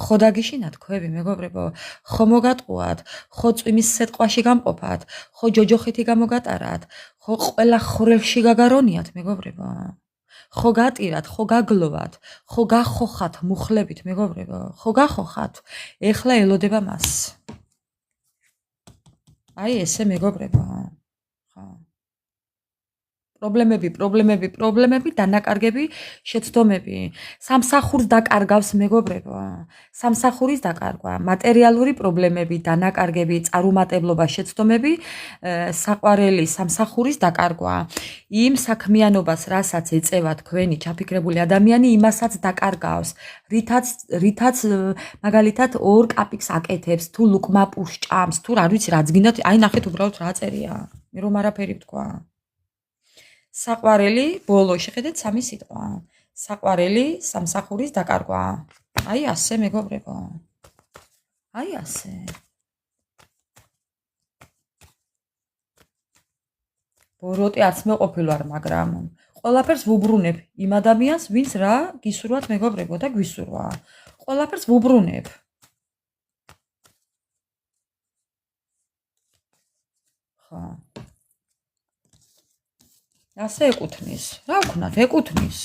[SPEAKER 1] ხო დაგიშინათ ქვები, მეგობრებო? ხო მოგატყუათ, ხო წვიმის სეტყვაში გამყოფათ, ხო ჯოჯოხეთი გამოგატარათ, ხო ყველა ხვრელში გაგარონიათ, მეგობრებო? ხო გატირათ, ხო გაგლოვათ, ხო გახოხათ მუხლებით, მეგობრებო? ხო გახოხათ? ეხლა ელოდება მას. აი ესე, მეგობრებო. ხო. პრობლემები, დანაკარგები, შეცდომები. სამსახურს დაკარგავს, მეგობრებო. სამსახურის დაკარგვა, მატერიალური პრობლემები, დანაკარგები, წარუმატებლობა, შეცდომები, საყვარელი სამსახურის დაკარგვა. იმ საქმიანობას, რასაც ეწევა თქვენი ჩაფიქრებული ადამიანი, იმასაც დაკარგავს. რითაც მაგალითად ორ კაპიკს აკეთებს, თუ ლუკმა პურს ჭამს, თუ არ ვიცი რაც გინდათ, აი ნახეთ უბრალოდ რა წერია. მე რომ არაფერი ვთქვა. საყვარელი, ბოლო შეხედეთ სამი სიტყვა. საყვარელი, სამსახურის დაკარგვა. აი ასე, მეგობრებო. აი ასე. ბოროტი არც მეყოფილ ვარ, მაგრამ ყველაფერს ვუბრუნებ იმ ადამიანს, ვინც რა გისურვათ, მეგობრებო, და გვისურვა. ყველაფერს ვუბრუნებ. ხო. ასე ეკუთვნის. რა ვქნათ, ეკუთვნის.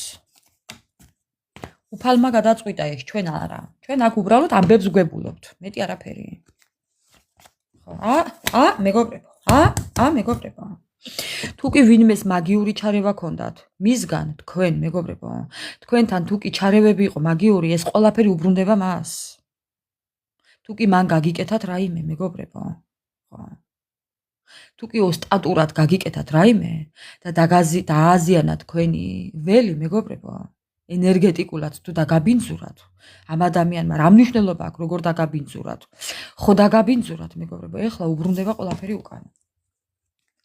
[SPEAKER 1] უფალმა გადაწყვიტა ეს, ჩვენ არა. ჩვენ აქ უბრალოდ ამბებს გვებულობთ. მეტი არაფერი. ხო, მეგობრებო. მეგობრებო. თუ კი ვინმეს მაგიური ჩარევა ქონდათ, მისგან თქვენ, მეგობრებო, თქვენთან თუ კი ჩარევები იყო მაგიური, ეს ყველაფერი უბრუნდება მას. თუ კი მან გაგიკეთათ რაიმე, მეგობრებო. ხო. თუ კი ოსტატურად გაგიკეთათ რაიმე და დააზიანათ თქვენი ველი, მეგობრებო, ენერგეტიკულად თუ დაგაბინძურათ, ამ ადამიანმა რა მნიშვნელობა აქვს, როგორ დაგაბინძურათ? ხო დაგაბინძურათ, მეგობრებო, ეხლა უბრუნდება ყველაფერი უკან.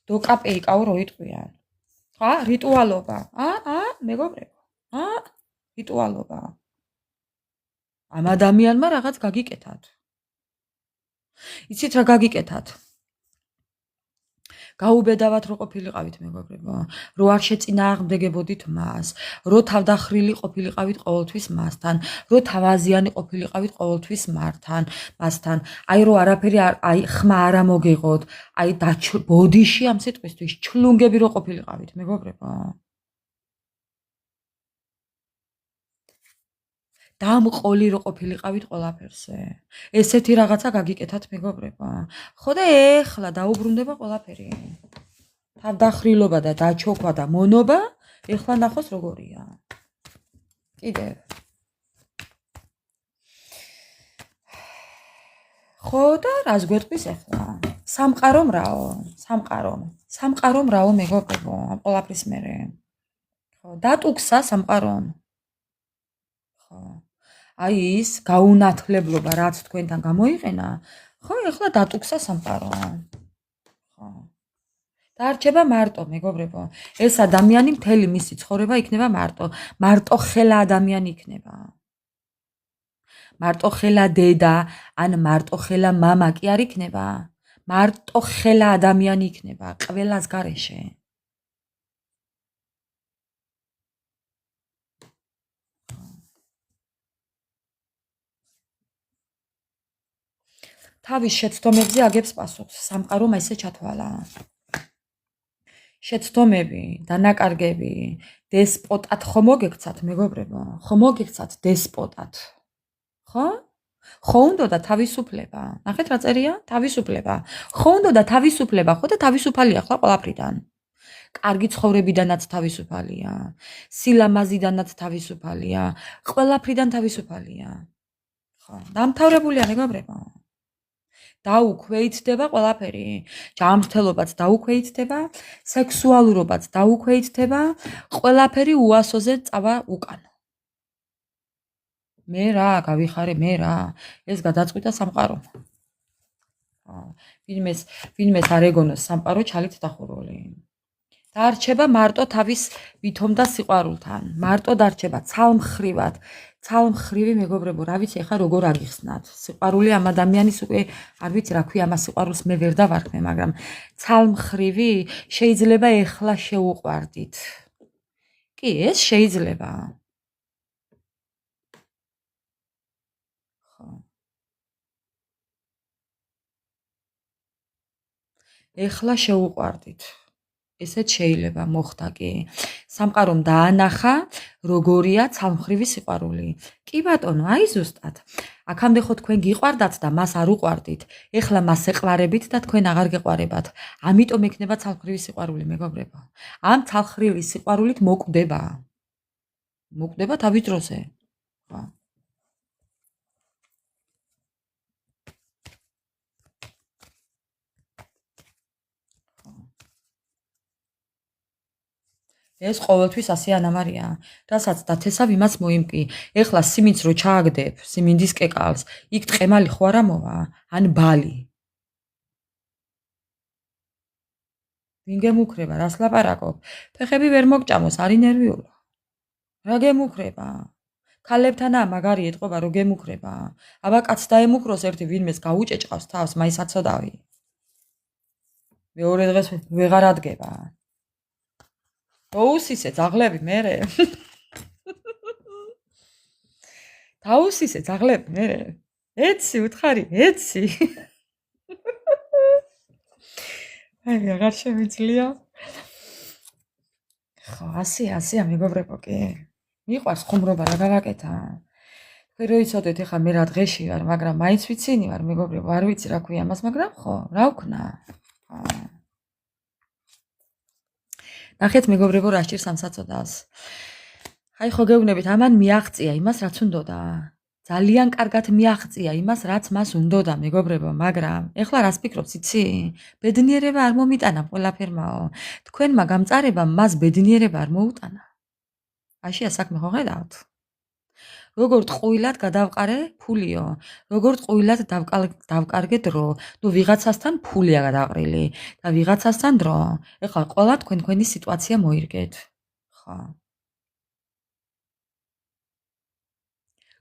[SPEAKER 1] დოკაპეიკაო რო იტყვიან. რიტუალობა. მეგობრებო. რიტუალობა. ამ ადამიანმა რაღაც გაგიკეთათ. იცით რა გაგიკეთათ? გაუბედავად რო ყოფილიყავით, მეგობრებო, რო არ შეწინააღმდეგებოდით მას, რო თავდახრილი ყოფილიყავით ყოველთვის მასთან, რო თავაზიანი ყოფილიყავით ყოველთვის მასთან, აი რო არაფერი აი ხმა არ ამოგეღოთ, აი ბოდიში ამ სიტყვისთვის ჩლუნგები რო ყოფილიყავით, მეგობრებო. დამყოლი რო ყოფილიყავით ყველაფერზე. ესეთი რაღაცა გაგიკეთათ, მეგობრებო. ხო და ეხლა დაუბრუნდება ყველაფერი. თავდახრილობა და დაჩოქვა და მონობა, ეხლა ნახოს როგორია. კიდევ. ხო და რას გვეტყვის ეხლა? სამყარო მრაო, მეგობრებო, ამ ყველაფრის მერე. ხო, დატუქსა სამყარომ. აი ის გაუნათლებლობა რაც თქვენთან გამოიყენა, ხო, ეხლა დატუქსა სამყარო. ხო. დარჩება მარტო, მეგობრებო. ეს ადამიანი მთელი მისი ცხოვრება იქნება მარტო. მარტო ხელა ადამიანი იქნება. მარტო ხელა დედა, ან მარტო ხელა მამა კი არ იქნება. მარტო ხელა ადამიანი იქნება, ყველას გარეშე. თავის შეცდომებზე აგებს პასუხს, სამყარომ ესე ჩათვალა. შეცდომები, დანაკარგები, დესპოტად ხომ მოგექცათ, მეგობრებო? ხომ მოგექცათ დესპოტად? ხო? ხო უნდოდა თავისუფლება. ნახეთ რა წერია? თავისუფლება. ხო უნდოდა თავისუფლება, ხო და თავისუფალია ახლა ყველაფრიდან. კარგი ცხოვრებიდანაც თავისუფალია. სილამაზიდანაც თავისუფალია. ყველაფრიდან თავისუფალია. ხო, დამთავრებულია, მეგობრებო. დაუქვეითდება ყველაფერი. ჯანმრთელობაც დაუქვეითდება, სექსუალურობაც დაუქვეითდება, ყველაფერი უასოზე წავა უკან. მე რა, გავიხარე მე რა. ეს გადაწყვიტა სამყარო. ვინმეს არ ეგონოს სამყარო ჩალით დახურული. დარჩება მარტო თავის ვითომ და სიყვარულთან. მარტო დარჩება ცალმხრივად. ცალმხრივი მეგობრებო, რა ვიცი ახლა როგორ აგიხსნათ. სიყვარული ამ ადამიანის უკვე არ ვიცი რა ქვია ამას სიყვარულს მე ვერ დავარქმე, მაგრამ ცალმხრივი შეიძლება ახლა შეუყვარდით. კი, ეს შეიძლება. ხო. ახლა შეუყვარდით. ესეც შეიძლება მოხდა კი. სამყარომ დაანახა, როგორია ცალმხრივი სიყვარული. კი ბატონო, აი ზუსტად. აქამდე ხო თქვენ გიყვარდათ და მას არ უყვარდით. ეხლა მას ეყარებით და თქვენ აღარ გეყარებათ. ამიტომ ექნება ცალმხრივი სიყვარული, მეგობრებო. ამ ცალმხრივი სიყვარულით მოკვდება. მოკვდება თავის დროზე. ხო. ეს ყოველთვის ასე ანამარია, რასაც დათესავ იმას მოიმკი. ეხლა სიმინდს რო ჩააგდებ, სიმინდის კეკალს, იქ ტყემალი ხო არა მოვა, ან ბალი. ვინ გემუქრება, რას ლაპარაკობ? ფეხები ვერ მოგჭამოს, არი ნერვიულო. რა გემუქრება? ქალებთანა მაგარი ეთყობა რო გემუქრება. აბა კაც დაემუქროს ერთი ვინმეს გაუჭეჭყავს თავს, მაინც აცოდავი. მეორე დღეს ვეღარ ადგება. დაუსისე ძაღლები მერე. დაუსისე ძაღლები მერე. ეცი უთხარი, ეცი. აი, აღარ შემიძლია. ხო, ასეა მეგობრებო კი. მიყვარს ხუმრობა რა გავაკეთა. თქვენ რო იცოდეთ ეხლა მე რა დღეში ვარ, მაგრამ მაინც ვიცინი ვარ მეგობრებო, არ ვიცი რა ქვია ამას, მაგრამ ხო, რა ვქნა. ნახეთ მეგობრებო რა სჭირს ამ საწოდას. აი ხო გეუბნებით, ამან მიაღწია იმას რაც უნდოდა. ძალიან კარგად მიაღწია იმას რაც მას უნდოდა მეგობრებო, მაგრამ ეხლა რას ფიქრობთ, იცი? ბედნიერება არ მომიტანა ყველაფერმაო. თქვენმა გამწარებამ მას ბედნიერება არ მოუტანა. აშია საქმე ხო ხედავთ? როგორ ტყუილად გადავყარე ფულიო, როგორ ტყუილად დავკარგე დრო. ნუ ვიღაცასთან ფულია გადაყრილი და ვიღაცასთან დრო. ეხლა ყველა თქვენი სიტუაცია მოირგეთ. ხო.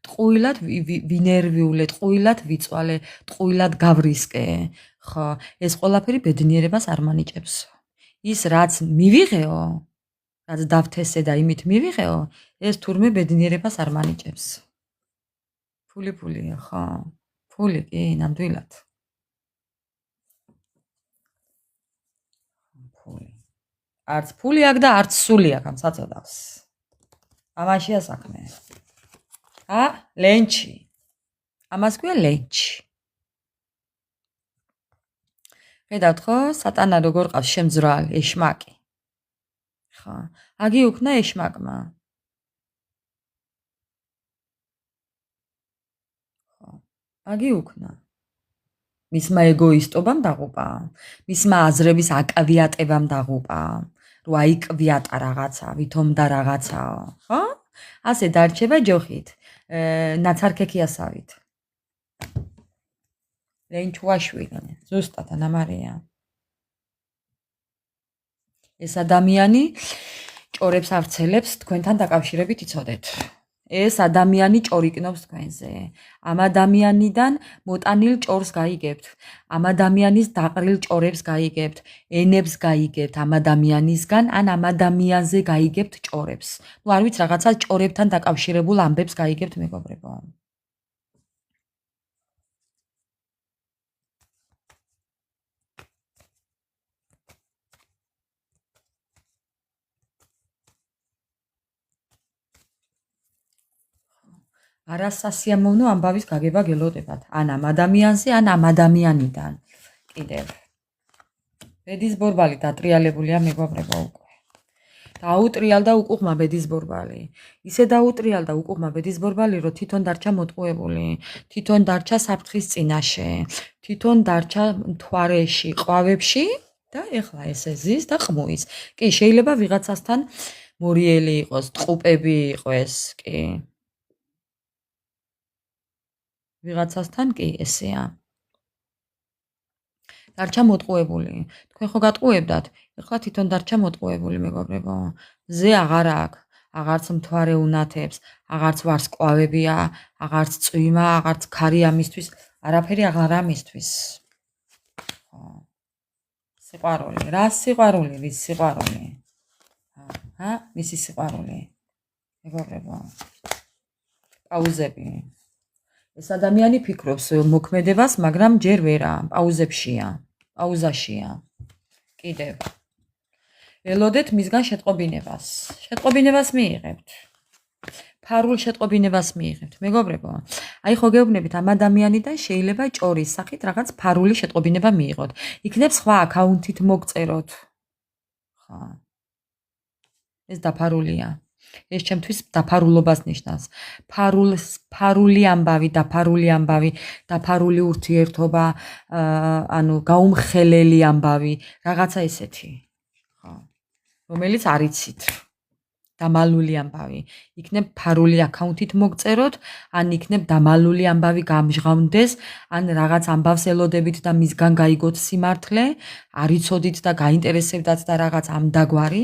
[SPEAKER 1] ტყუილად ვინერვიულე, ტყუილად ვიწვალე, ტყუილად გავრისკე. ხო, ეს ყველაფერი ბედნიერებას არ მანიჭებს. ის რაც მივიღეო, რაც დავთესე და იმით მივიღეო, ეს თურმე ბედნიერებას არ მანიჭებს. ფულია, ხო. ფული კი, ნამდვილად. ფული. არც ფული აქვს და არც სული აქვს ამ საწოდავს. ამაშია საქმე. ლენჩი. ამას ქვია ლენჩი. ხედავთ ხო, სატანა როგორ ყავს შემძრალი, ეშმაკი. ხო, აგი უკნა ეშმაკმა. ხო, აგი უკნა. მისმა ეგოისტობამ დაღუპა, მისმა აზრების აკავიატებამ დაღუპა, რომ აიკვიატა რაღაცა, ვითომ და რაღაცაო, ხო? ასე დარჩება ჯოხით. ნაცარქექიასავით. ლენჩუაშვილი, ზუსტად ანა მარია. ეს ადამიანი ჭორებს ავრცელებს თქვენთან დაკავშირებით იცოდეთ. ეს ადამიანი ჭორიკნობს თქვენზე. ამ ადამიანიდან მოტანილ ჭორს გაიგებთ. ამ ადამიანის დაყრილ ჭორებს გაიგებთ. ენებს გაიგებთ ამ ადამიანისგან, ან ამ ადამიანზე გაიგებთ ჭორებს. ნუ არ ვიცი, რაღაცა ჭორებთან დაკავშირებულ ამბებს გაიგებთ, მეგობრებო. არასასიამოვნო ამბავის გაგება გელოდებათ. ან ამ ადამიანზე, ან ამ ადამიანიდან. კიდევ. ბედის ბორბალი დატრიალებულია მეგობრებო უკვე. დაუტრიალდა უკუღმა ბედის ბორბალი. ისე დაუტრიალდა უკუღმა ბედის ბორბალი, რომ თვითონ დარჩა მოტყუებული, თვითონ დარჩა საფრთხის წინაშე, თვითონ დარჩა მთვარეში, ყვავებში და ეხლა ესე ზის და ყმუის. კი, შეიძლება ვიღაცასთან მორიელი იყოს, ტყუპები იყოს, კი. ვიღაცასთან კი ესეა. დარჩა მოტყუებული. თქვენ ხო გატყუებდათ? ეხლა თვითონ დარჩა მოტყუებული, მეგობრებო. ზე აღარ აქვს, აღარც მთვარე უნათებს, აღარც ვარსკვლავებია, აღარც წვიმა, აღარც ქარი ამისთვის, არაფერი აღარ ამისთვის. ხო. სიყვარული, რა სიყვარული, ვის სიყვარული? მისი სიყვარული. მეგობრებო. პაუზები. ეს ადამიანი ფიქრობს მოქმედებას, მაგრამ ჯერ ვერა, პაუზებშია, პაუზაშია. კიდევ. ველოდეთ მისგან შეტყობინებას. შეტყობინებას მიიღებთ. ფარულ შეტყობინებას მიიღებთ. მეგობრებო, აი ხო გეუბნებით ამ ადამიანიდან შეიძლება ჭორის სახით რაღაც ფარული შეტყობინება მიიღოთ. იქნებ სხვა აკაუნთით მოგწეროთ. ხო. ეს დაფარულია. ეს ჩემთვის დაფარულობას ნიშნავს. ფარული ამბავი, დაფარული ურთიერთობა, ანუ გაუმხელელი ამბავი, რაღაცა ესეთი. ხო. რომელიც არ იცით. დამალული ამბავი. იქნებ ფარული აკაუნთით მოგწეროთ, ან იქნებ დამალული ამბავი გამჟღავნდეს, ან რაღაც ამბავს ელოდებით და მისგან გაიგოთ სიმართლე, არ იცოდით და გაინტერესებდათ და რაღაც ამ დაგვარი.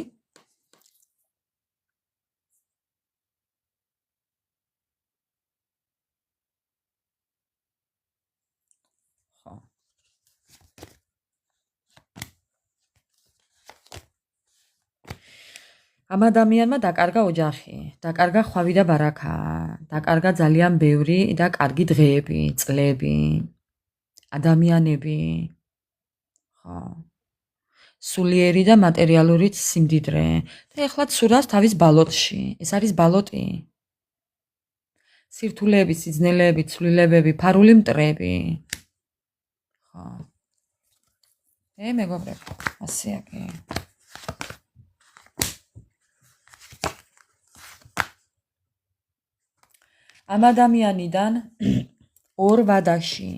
[SPEAKER 1] ამ ადამიანმა დაკარგა ოჯახი, დაკარგა ხვავი და ბარაქა, დაკარგა ძალიან ბევრი და კარგი დღეები, წლები, ადამიანები. ხო. სულიერი და მატერიალური სიმდიდრე. და ეხლა ცურავს თავის ბალოტში. ეს არის ბალოტი. სირთულეები, სიძნელეები, ცვლილებები, ფარული მტრები. ხო. მეგობრებო, ასეა კი. ამ ადამიანიდან ორ ვადაში,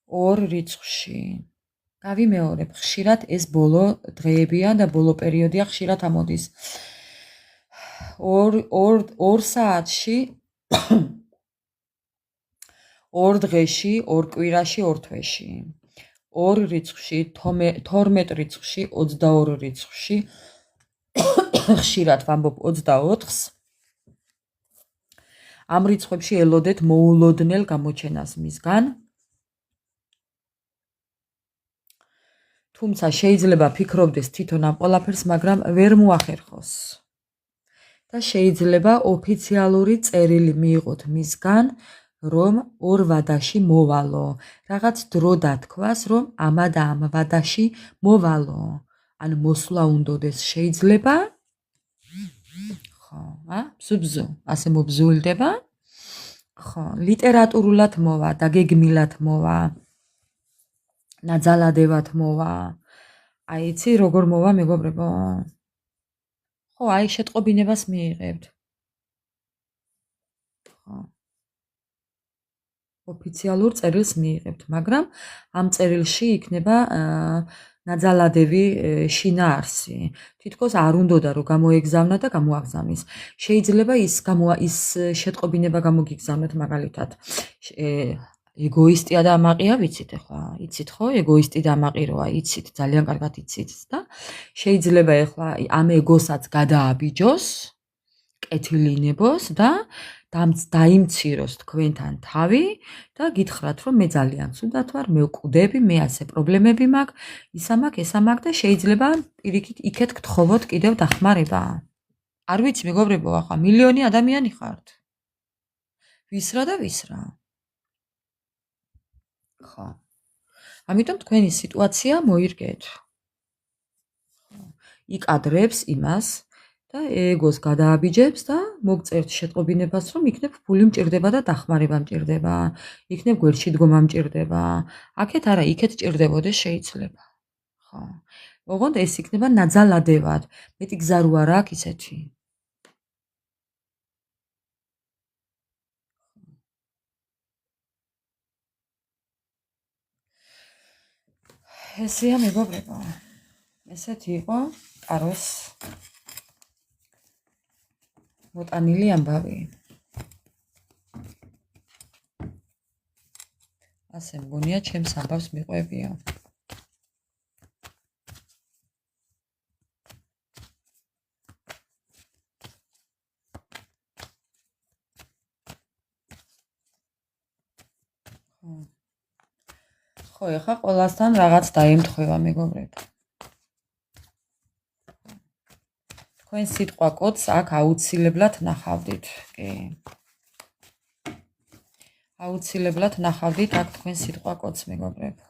[SPEAKER 1] ორ რიცხვში. გავიმეორებ, ხშირად ეს ბოლო დღეებია და ბოლო პერიოდია, ხშირად ამოდის. ორ საათში, ორ დღეში, ორ კვირაში, ორ თვეში. ორ რიცხვში, 12 რიცხვში, 22 რიცხვში, ხშირად ვამბობ 24-ს. ამ რიცხვებში ელოდეთ მოულოდნელ გამოჩენას მისგან. თუმცა შეიძლება ფიქრობდეს თვითონ ამ ყველაფერს, მაგრამ ვერ მოახერხოს. და შეიძლება ოფიციალური წერილი მიიღოთ მისგან, რომ ორ ვადაში მოვალო. რაღაც დრო დათქვას, რომ ამა და ამ ვადაში მოვალო. ან მოსვლა უნდოდეს შეიძლება. ხო, ბზუბზუ, ასე მობზულდება. ხო, ლიტერატურულად მოვა, დაგეგმილად მოვა. ნაძალადევად მოვა. აი იცი როგორ მოვა მეგობრებო? ხო, აი შეტყობინებას მიიღებთ. ხო. ოფიციალურ წერილს მიიღებთ, მაგრამ ამ წერილში იქნება ნაძალადევი შინაარსი. თითქოს არ უნდოდა რომ გამოეგზავნა და გამოაგზავნის. შეიძლება ის შეტყობინება გამოგიგზავნოთ მაგალითად. ეგოისტი და ამაყია ვიცით ახლა, იცით ხო? ეგოისტი და ამაყი როა, იცით, ძალიან კარგად იცით და შეიძლება ახლა ამ ეგოსაც გადააბიჯოს, კეთილინებოს და დაიმციროს თქვენთან თავი და გითხრათ რომ მე ძალიან ცუდად ვარ, მე ვკვდები, მე ასე პრობლემები მაქვს, ისა მაქვს, ესა მაქვს და შეიძლება პირიქით იქეთ გთხოვოთ კიდევ დახმარება. არ ვიცი მეგობრებო, ახლა მილიონი ადამიანი ხართ. ვისრა და ვისრა. ხო. ამიტომ თქვენი სიტუაცია მოირგეთ. იკადრებს იმას და ეგოს გადააბიჯებს და მოგწერთ შეტყობინებას, რომ იქნებ ფული მჭირდება და დახმარება მჭირდება, იქნებ გვერდში დგომა მჭირდება. აქეთ არა, იქეთ ჭირდებოდეს შეიძლება. ხო. ოღონდ ეს იქნება ნაძალადევად. მეტი გზა რო არა აქვს ისეთი. ესეა მეგობრებო. ესეთი იყო ტაროს მოტანილი ამბავი. ასე მგონია ჩემს ამბავს მიყვებიო. ხო, ეხა ყველასთან რაღაც დაემთხვევა მეგობრებო. თქვენ სიტყვა კოდს აქ აუცილებლად ნახავდით, კი. აუცილებლად ნახავდით აქ თქვენ სიტყვა კოდს მეგობრებო.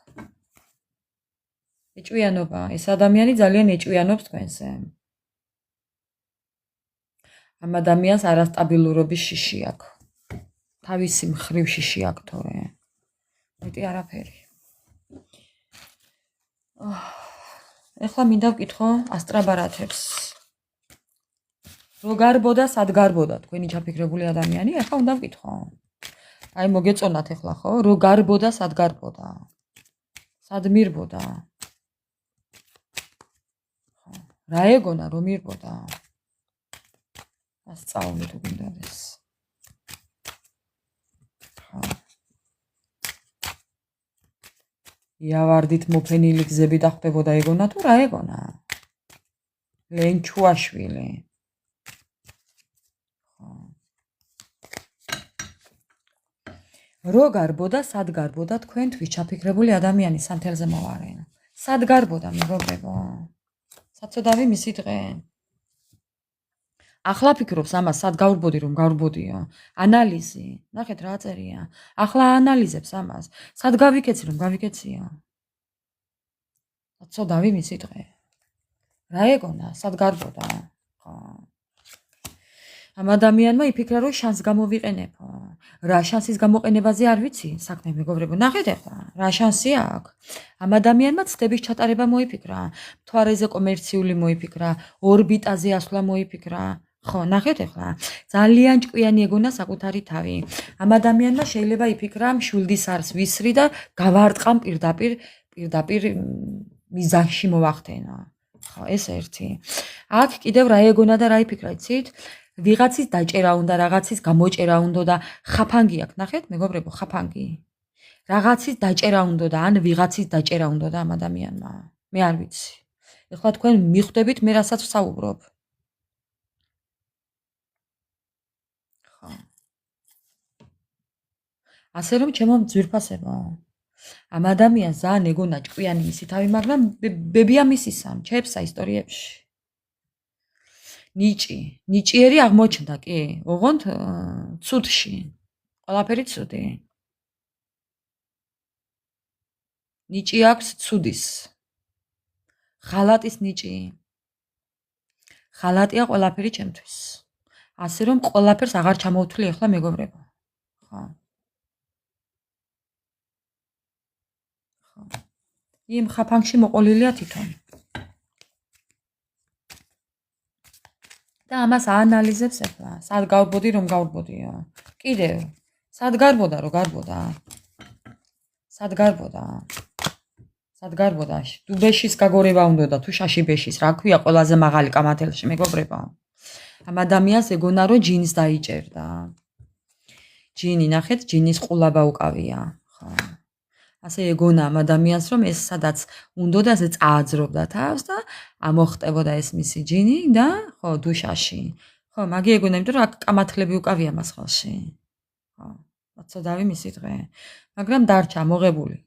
[SPEAKER 1] ეჭვიანობა, ეს ადამიანი ძალიან ეჭვიანობს თქვენზე. ამ ადამიანს არასტაბილურობის შიში აქვს. თავისი მხრივ შიში აქვს თორე. მეტი არაფერი. ეხლა მინდა ვკითხო ასტრაბარათებს. რო გარბოდა, სად გარბოდა თქვენი ჩაფიქრებული ადამიანი, ეხლა უნდა ვკითხო. აი მოგეწონათ ეხლა ხო? რო გარბოდა, სად გარბოდა? სად მირბოდა? რა ეგონა რომ მირბოდა? ასწავლეთ უგინდადეს. ხო. იავარდით მოფენილი გზები დახვდებოდა ეგონა თუ რა ეგონა? ლენჩუაშვილი. რო გარბოდა, სად გარბოდა თქვენთვის ჩაფიქრებული ადამიანი სანთელზე მოვარენ. სად გარბოდა მეგობრებო? საწოდავი მისი დღე. ახლა ფიქრობს ამას, სად გავრბოდი რომ გავრბოდიო? ანალიზი. ნახეთ რა წერია. ახლა ანალიზებს ამას. სად გავიქეცი რომ გავიქეციო? საწოდავი მისი დღე. რა ეგონა? სად გარბოდა? ხო. ამ ადამიანმა იფიქრა რომ შანსს გამოვიყენებო. რა შანსის გამოყენებაზე არ ვიცი, საქმე მეგობრებო, ნახეთ ახლა, რა შანსი აქვს? ამ ადამიანმა ცდების ჩატარება მოიფიქრა, მთვარეზე კომერციული მოიფიქრა, ორბიტაზე ასვლა მოიფიქრა. ხო, ნახეთ ახლა, ძალიან ჭკვიანი ეგონა საკუთარი თავი. ამ ადამიანმა შეიძლება იფიქრა მშვილდის არს ვისრი და გავარტყამ პირდაპირ მიზანში მოვახდენა. ხო, ეს ერთი. აქ კიდევ რა ეგონა და რა იფიქრა, იცით? ვიღაცის დაჭერა უნდა, რაღაცის გამოჭერა უნდა და ხაფანგი აქვს, ნახეთ, მეგობრებო, ხაფანგი. რაღაცის დაჭერა უნდა და ან ვიღაცის დაჭერა უნდა და ამ ადამიანმა. მე არ ვიცი. ეხლა თქვენ მიხვდებით მე რასაც ვსაუბრობ. ხო. ასე რომ ჩემო ძვირფასებო. ამ ადამიანს ძალიან ეგონა ჭკვიანი მისი თავი, მაგრამ ბებია მისისა, ჩაებსა ისტორიებში. ნიჭიერი აღმოჩნდა, კი, ოღონდ ცუდში. ყველაფერი ცუდი. ნიჭი აქვს ცუდის. ხალატის ნიჭი. ხალატია ყველაფერი ჩემთვის. ასე რომ ყველაფერს აღარ ჩამოვთვლი ახლა მეგობრებო. ხო. ხო. იმ ხაფანგში მოყოლილია თვითონ. და ამას აანალიზებს ახლა. სად გავრბოდი რომ გავრბოდიო? კიდევ. სად გარბოდა რომ გარბოდა? სად გარბოდა? სადგარბოდა თუ ბეშის გაგორება უნდა თუ შაში ბეშის რა ქვია ყველაზე მაღალი კამათელში მეგობრებო ამ ადამიანს ეგონა რომ ჯინს დაიჭერდა ჯინი ნახეთ ჯინის ყულაბა უკავია ხო ასე ეგონა ამ ადამიანს რომ ეს სადაც უნდა და ასე წააძრობდა თავს და ამოხტებოდა ეს მისი ჯინი და ხო დუშაში ხო მაგი ეგონა იმიტომ რომ აქ კამათლები უკავია მას ხელში ხო მოცოდავი მისი დღე მაგრამ დარჩა მოღებული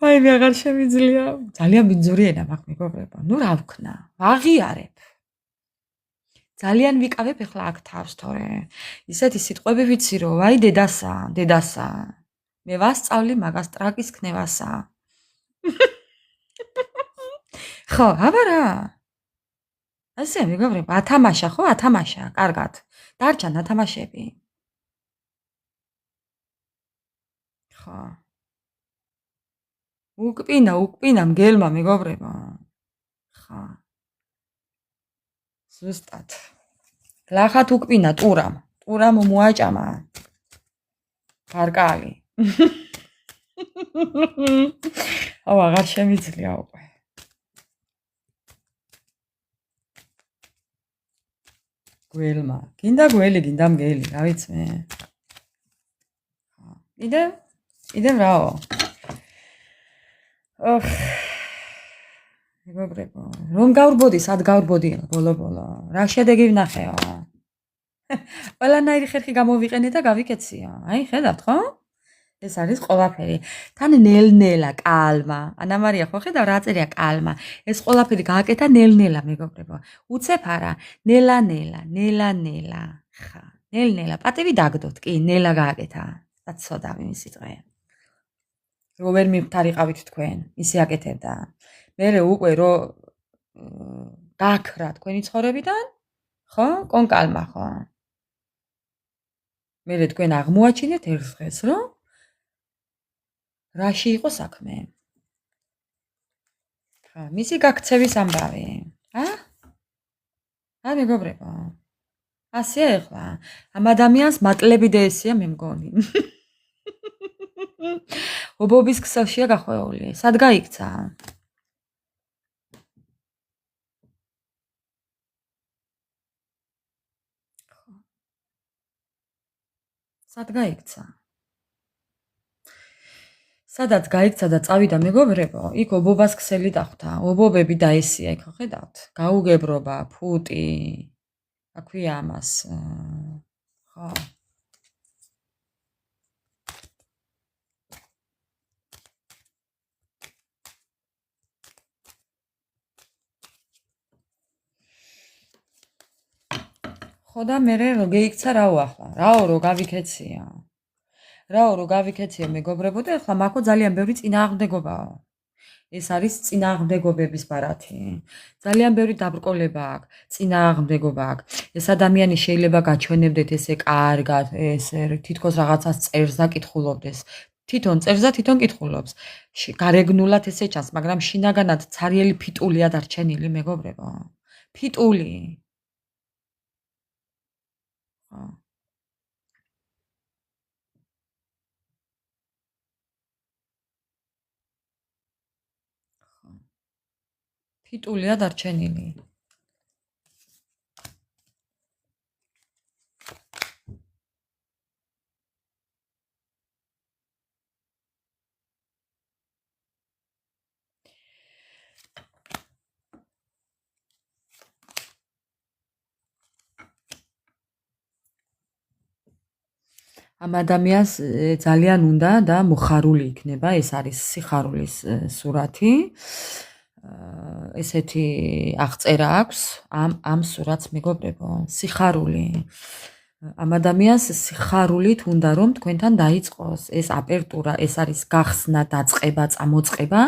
[SPEAKER 1] აი მე აღარ შემიძლია ძალიან ბინძური ენა მაქვს მეგობრებო ნუ რა ვქნა აღიარებ ძალიან ვიკავებ ახლა აქ თავს თორე ისეთი სიტყვები ვიცი რომ აი დედასა მე ვასწავლი მაგას ტრაკის ქნევასა ხო აბა რა ასე მეგობრებო ათამაშა ხო ათამაშა კარგად დარჩან ათამაშები ხო უკპინა მგელმა მეგობრებო ხა ზუსტად ლახათ უკპინა ტურამ მოაჭამა გარკალი აუ აღარ შემიძლია უკვე გველმა გინდა გველი გინდა მგელი რა ვიცი მე კიდევ რაო ოხ მეგობრებო რომ გავრბოდი სად გავრბოდი ბოლო რა შედეგი ვნახეო ყველანაირი ხერხი გამოვიყენე და გავიკეციო აი ხედავთ ხო ეს არის ყველაფერი თან ნელ-ნელა კალმა ანა მარია ხო ხედავ რა წერია კალმა ეს ყველაფერი გააკეთა ნელ-ნელა მეგობრებო უცებ არა ნელა ხა ნელ-ნელა პატივი დაგდოთ კი ნელა გააკეთა დაცოდავი მისი დღე რო ვერ მივთარიყავით თქვენ ისე აკეთებდა მერე უკვე რო გაქრა თქვენი ცხოვრებიდან ხო კონკალმა ხო მერე თქვენ აღმოაჩინეთ ერთ დღეს რომ რაში იყო საქმე ხა მისი გაქცევის ამბავი მეგობრებო ასეა ეხლა ამ ადამიანს მატლები დაესია მე მგონი ობობის ქსელშია გახვეული სად გაიქცა სად გაიქცა სადაც გაიქცა და წავიდა მეგობრებო იქ ობობას ქსელი დახვდა ობობები დაესია იქ ხედავთ გაუგებრობა ფუტი აქვია ამას ხო ხო და მერე რო გეიქცა რაო ახლა რაო რო გავიქეციო მეგობრებო და ახლა მაქო ძალიან ბევრი წინააღმდეგობაა ეს არის წინააღმდეგობების ბარათი ძალიან ბევრი დაბრკოლება აქვს წინააღმდეგობა აქვს ეს ადამიანი შეიძლება გაჩვენებდეთ ესე კარგად ესე თითქოს რაღაცას წერს და კითხულობდეს თვითონ წერს და თვითონ კითხულობს გარეგნულად ესე ჩანს მაგრამ შინაგანად ცარიელი ფიტულია დარჩენილი მეგობრებო ფიტული ფიტულია დარჩენილი ამ ადამიანს ძალიან უნდა და მოხარული იქნება ეს არის სიხარულის სურათი ესეთი აღწერა აქვს ამ სურათს მეგობრებო სიხარული ამ ადამიანს სიხარულით უნდა რომ თქვენთან დაიწყოს ეს აპერტურა ეს არის გახსნა დაწყება წამოწყება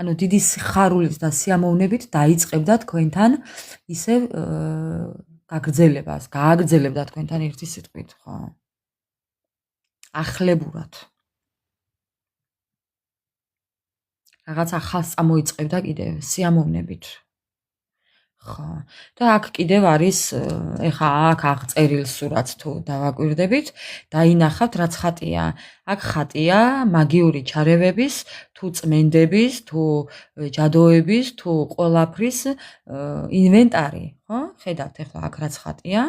[SPEAKER 1] ანუ დიდი სიხარულით და სიამოვნებით დაიწყებდა თქვენთან ისე გაგრძელებას გააგრძელებდა თქვენთან ერთი სიტყვით ხო ახლებურად რაღაც ახალს წამოიწყებდა კიდევ სიამოვნებით ხო. და აქ კიდევ არის, ეხა აქ აღწერილ სურათს თუ დავაკვირდებით, დაინახავთ რაც ხატია. აქ ხატია მაგიური ჩარევების, თუ წმენდების, თუ ჯადოების, თუ ყველაფრის ინვენტარი, ხო? ხედავთ ეხლა აქ რაც ხატია.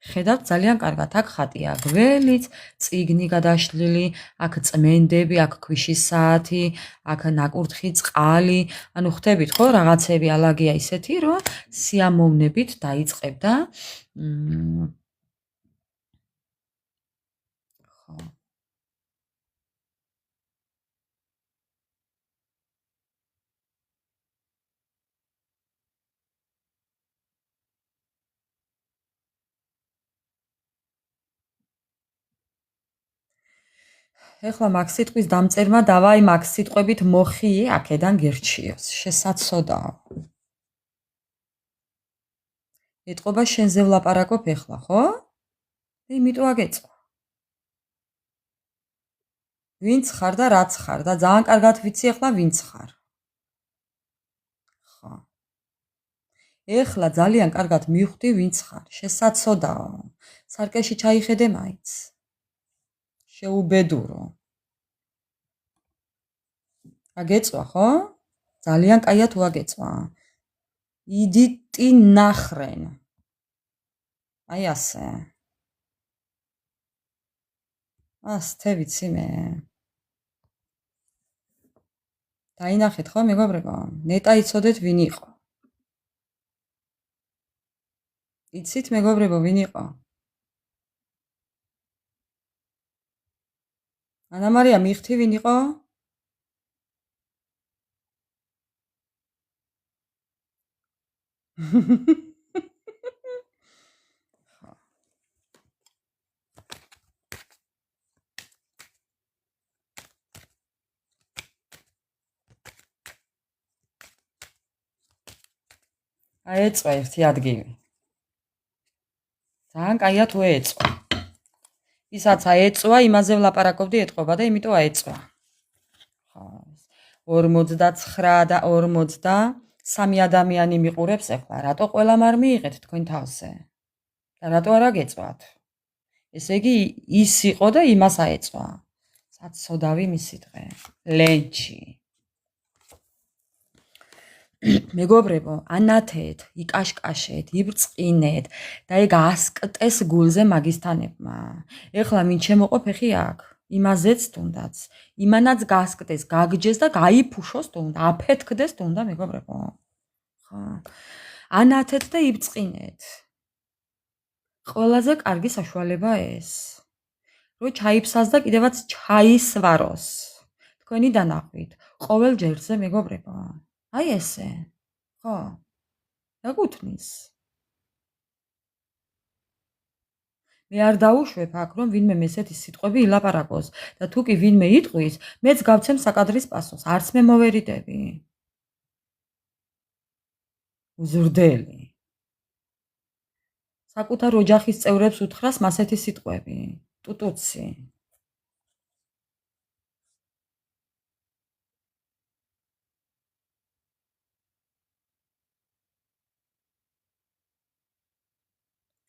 [SPEAKER 1] ხედავთ ძალიან კარგად, აქ ხატია გველიც, წიგნი გადაშლილი, აქ წმენდები, აქ ქვიშის საათი, აქ ნაკურთხი წყალი, ანუ ხვდებით ხო, რაღაცები ალაგია ისეთი, რომ სიამოვნებით დაიწყებდა. ხო. ეხლა მაგ სიტყვის დამწერმა დავაი მაგ სიტყვებით მოხიე აქედან გერჩიოს. შესაძოდაა. ეტყობა შენზე ვლაპარაკობ ეხლა, ხო? იმიტომ აგეწყო. ვინც ხარ და რაც ხარ და ძალიან კარგად ვიცი ეხლა ვინც ხარ. ხო. ეხლა ძალიან კარგად მივხვდი ვინც ხარ. შესაძოდაა. სარკეში ჩაიხედე მაინც. შეუბედურო. აგეწვა, ხო? ძალიან კაია თუ აგეწვა. იდიტი ნახრენ. აი ასე. ასთე ვიცი მე. დაინახეთ ხო მეგობრებო? ნეტა იცოდეთ ვინ იყო. იცით მეგობრებო ვინ იყო? ანა მარია მიხთი ვინ იყო? აეწვა ერთი ადგილი. ძალიან კაია თუ ეწვა. ისაც აეწვა, იმაზე ვლაპარაკობდი ეთყობა და იმიტომ აეწვა. ხო. 49 და 53 ადამიანი მიყურებს ახლა. რატო ყველამ არ მიიღეთ თქვენ თავზე? და რატო არ აგეწვათ? ესე იგი ის იყო და იმას აეწვა. საცოდავი მისი დღე. ლენჩი. მეგობრებო, ანათეთ, იკაშკაშეთ, იბრწყინეთ და ეგ ასკტეს გულზე მაგისთანებმა. ეხლა ვინ შემოყო ფეხი აქ? იმაზეც თუნდაც. იმანაც გასკტეს, გაგჯეს და გაიფუშოს თუნდა, აფეთქდეს თუნდა მეგობრებო. ხო. ანათეთ და იბწყინეთ. ყველაზე კარგი საშუალება ეს. რომ ჩაიფსას და კიდევაც ჩაისვაროს. თქვენი დანახვით, ყოველ ჯერზე მეგობრებო. აი ესე. ხო. დაგუთმის. მე არ დაუშვებ აქ, რომ ვინმე ესეთი სიტყვები ილაპარაკოს და თუ კი ვინმე იტყვის, მეც გავცემ საკადრის პასუხს. არც მე მოვერიდები. უზრდელი. საკუთარ ოჯახის წევრებს უთხრას მასეთი სიტყვები. ტუტუცი.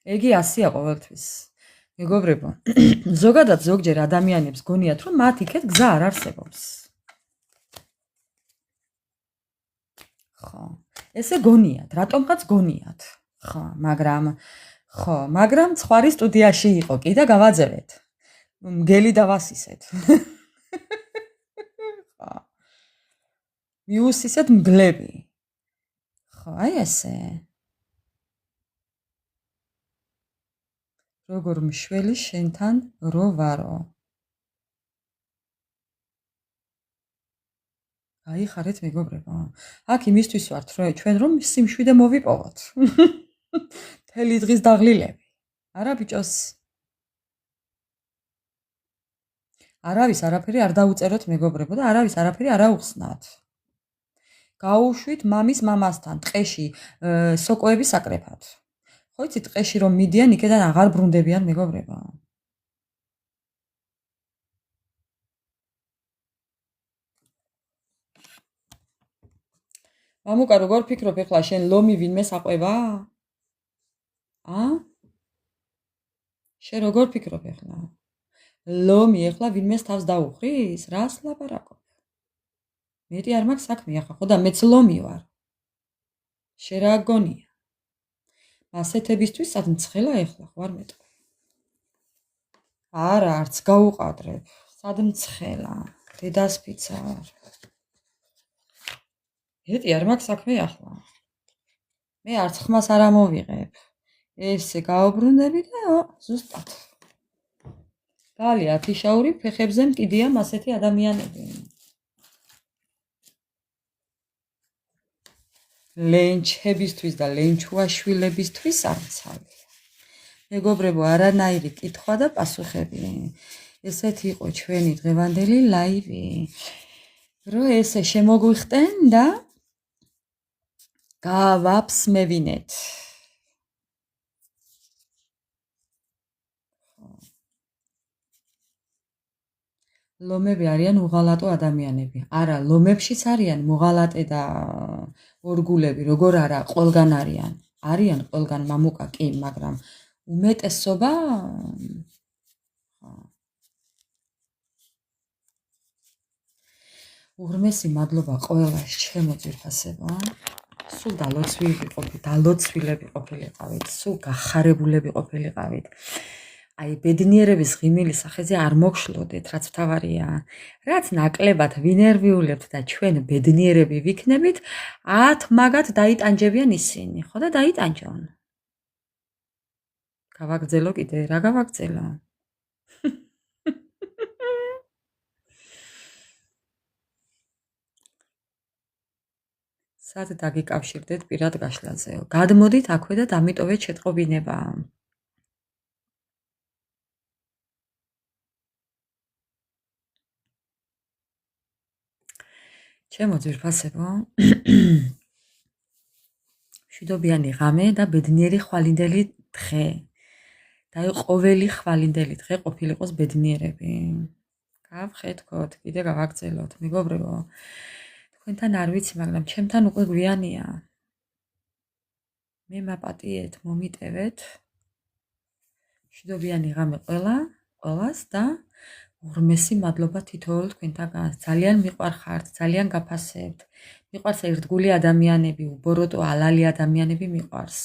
[SPEAKER 1] ეგი ასია ყოველთვის. მეგობრებო, ზოგადად ზოგჯერ ადამიანებს გონიათ, რომ მათ იქეთ გზა არ არსებობს. ხო. ესე გონიათ, რატომღაც გონიათ. ხო, მაგრამ ცხარი სტუდიაში იყო კი და გავაძევეთ. მგელი დავასისეთ. ხო. მიუსისეთ მგლები. ხო, აი ესე. როგორ მშველი შენთან რო ვარო. გაიხარეთ მეგობრებო. აქ იმისთვის ვართ, რომ ჩვენ რომ სიმშვიდე მოვიპოვოთ. მთელი დღის დაღლილები. არა ბიჭოს. არავის არაფერი არ დაუწეროთ მეგობრებო და არავის არაფერი არ აუხსნათ. გაუშვით მამის მამასთან ტყეში სოკოების საკრეფად. ხო იცით ტყეში რომ მიდიან, იქიდან აღარ ბრუნდებიან მეგობრებო. მამუკა, როგორ ფიქრობ ეხლა შენ ლომი ვინმეს აყვება? შენ როგორ ფიქრობ ეხლა? ლომი ეხლა ვინმეს თავს დაუხრის? რას ლაპარაკობ? მეტი არ მაქვს საქმე ახლა, ხო და მეც ლომი ვარ. შენ რა გონია? ასეთებისთვის სად მცხელა ეხლა, ხო არ მეტყვი? არა, არც გაუყადრებ. სად მცხელა? დედას ფიცარ. მეტი არ მაქვს საქმე ახლა. მე არც ხმას არ ამოვიღებ. ესე გაუბრუნდები და ზუსტად. გალია ფიშაური ფეხებზე მკიდია ასეთი ადამიანები. ლენჩებისთვის და ლენჩუაშვილებისთვის არცალია. მეგობრებო, არანაირი კითხვა და პასუხები. ესეთი იყო ჩვენი დღევანდელი ლაივი. რომ ესე შემოგვიხტენ და გავაფსმევინეთ. ლომები არიან უღალატო ადამიანები. არა, ლომებშიც არიან მოღალატე და ორგულები, როგორ არა, ყველგან არიან. არიან ყველგან მამუკა კი, მაგრამ უმეტესობა უღრმესი მადლობა ყველას ჩემო ძვირფასებო. სულ დალოცვილები ყოფილიყავით, სულ გახარებულები ყოფილიყავით. აი ბედნიერების ღიმილი სახეზე არ მოგშლოდეთ, რაც მთავარია. რაც ნაკლებად ვინერვიულებთ და ჩვენ ბედნიერები ვიქნებით, 10 მაგათ დაიტანჯებიან ისინი, ხო და დაიტანჯონ. გავაგრძელო კიდე, რა გავაგრძელო? სად დაგიკავშირდეთ პირად გაშლაზეო. გადმოდით აქვე და დამიტოვეთ შეტყობინება. ჩემო ძვირფასებო, მშვიდობიანი ღამე და ბედნიერი ხვალინდელი დღე. და ყოველი ხვალინდელი დღე ყოფილიყოს ბედნიერები. გავხედქოთ, კიდე გავაგრძელოთ, მეგობრებო. თქვენთან არ ვიცი, მაგრამ ჩემთან უკვე გვიანია. მე მაპატიეთ, მომიტევეთ. მშვიდობიანი ღამე ყველას და უღრმესი მადლობა თითოეულ თქვენთაგანს. ძალიან მიყვარხართ, ძალიან გაფასებთ. მიყვარს ერთგული ადამიანები, უბოროტო ალალი ადამიანები მიყვარს.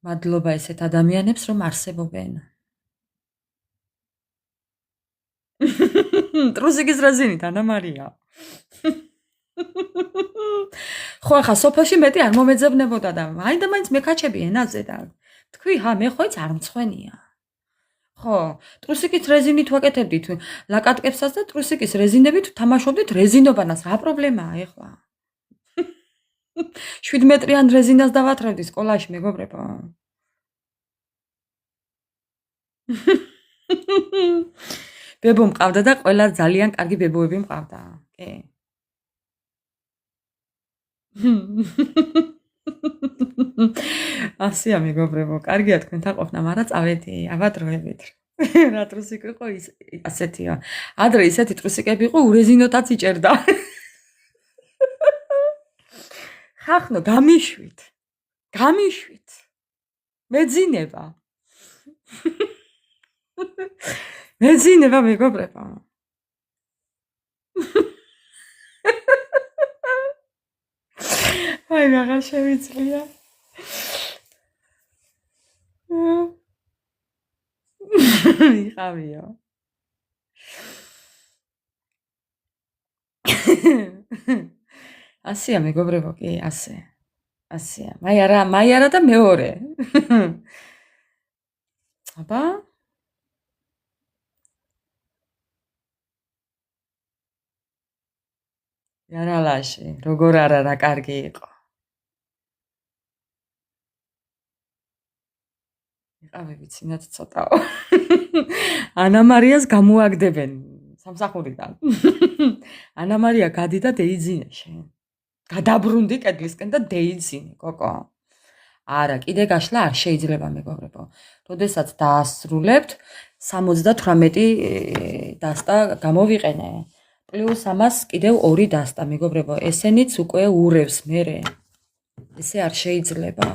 [SPEAKER 1] მადლობა ესეთ ადამიანებს, რომ არსებობენ. ტრუსიკის რეზინით, ანა მარია. ხო, ახლა სოფელში მეტი არ მომეძებნებოდა და მაინც მეკაჩები ენაზე და თქვი, მე ხო იც არ მცხვენია. ხო, ტრუსიკის რეზინით ვაკეთებდით ლაკატკებსაც და ტრუსიკის რეზინებით თამაშობდით რეზინობანას, რა პრობლემაა ეხლა? 7 მეტრიან რეზინას დავათრევდი სკოლაში, მეგობრებო. ბებო მყავდა და ყველა ძალიან კარგი ბებოები მყავდა. კი. ასია მეგობრებო, კარგია თქვენთან ყოფნა, მაგრამ წავედი, აბა დროებით. რა ტრუსიკი იყო ასეთია. ადრე ისეთი ტრუსიკები იყო, ურეზინოთაც იჭერდა. ხახნო, გამიშვით. მეძინება. მეძინება მეგობრებო. აი, აღარ შევიძლია. იყავიო. ასია მეგობრებო, კი, ასია. მაი არა და მეორე. აბა იარალაში, როგორ არა რა კარგი იყო. იყავი ვიცინათ ცოტაო. ანა მარიას გამოაგდებენ სამსახურიდან. ანა მარია გადი და დეიძინე შენ. გადაბრუნდი კედლისკენ და დეიძინე, კოკო. არა, კიდე გაშლა არ შეიძლება მეგობრებო. როდესაც დაასრულებთ 78 დასტა გამოვიყენე. პლუს ამას კიდევ 2 დასტა, მეგობრებო, ესენიც უკვე ურევს მერე. ესე არ შეიძლება.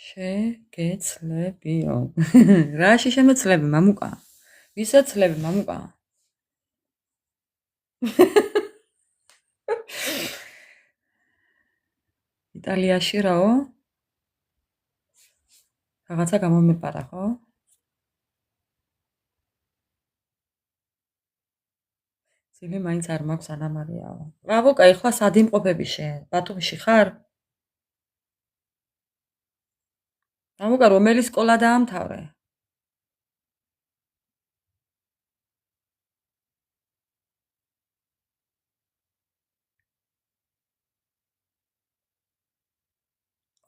[SPEAKER 1] შეგეცლებიო. რაში შემეცლები, მამუკა? ვისაცლები, მამუკა? იტალიაში რაო? რაღაცა გამომეპარა, ხო? ძილი მაინც არ მაქვს ანამარიაო. რავოკა, ეხლა სად იმყოფები შენ? ბათუმში ხარ? რავოკა, რომელი სკოლა დაამთავრე?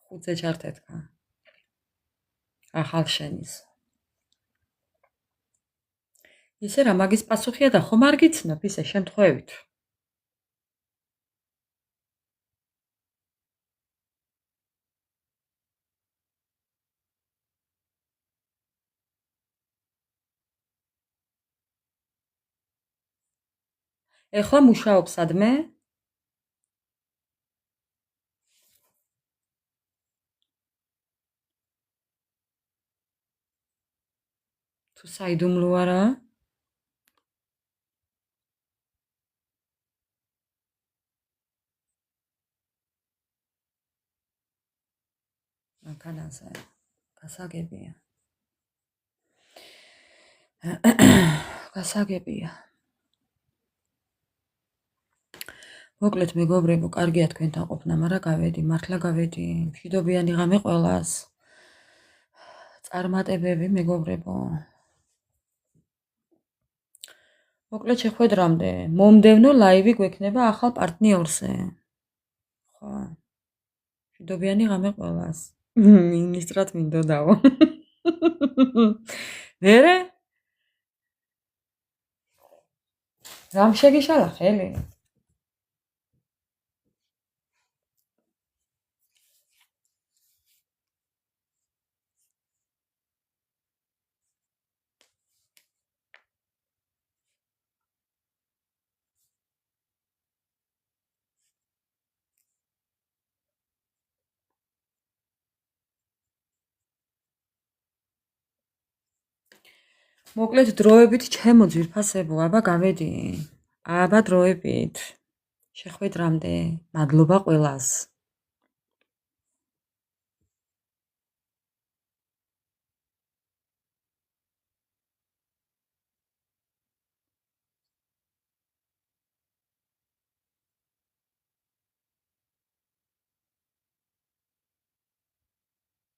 [SPEAKER 1] ხუთზე ჩართეთქა. ახალ შენის. ისე რა მაგის პასუხია და ხომ არ გიცნობ ისე შემთხვევით. ეხლა მუშაობ სადმე? თუ საიდუმლო არა? მანქანაზე. გასაგებია. გასაგებია. მოკლედ მეგობრებო, კარგია თქვენთან ყოფნა, მაგრამ გავედი, მართლა გავედი. მშვიდობიანი ღამე ყველას. წარმატებები მეგობრებო. მოკლედ შეხვედრამდე, მომდევნო ლაივი გვექნება ახალ პარტნიორზე. ხო. მშვიდობიანი ღამე ყველას. მინისტრად მინდოდაო. მერე? რამ შეგიშალა ხელი? მოკლედ დროებით ჩემო ძვირფასებო, აბა გავედი. აბა დროებით. შეხვედრამდე. მადლობა ყველას.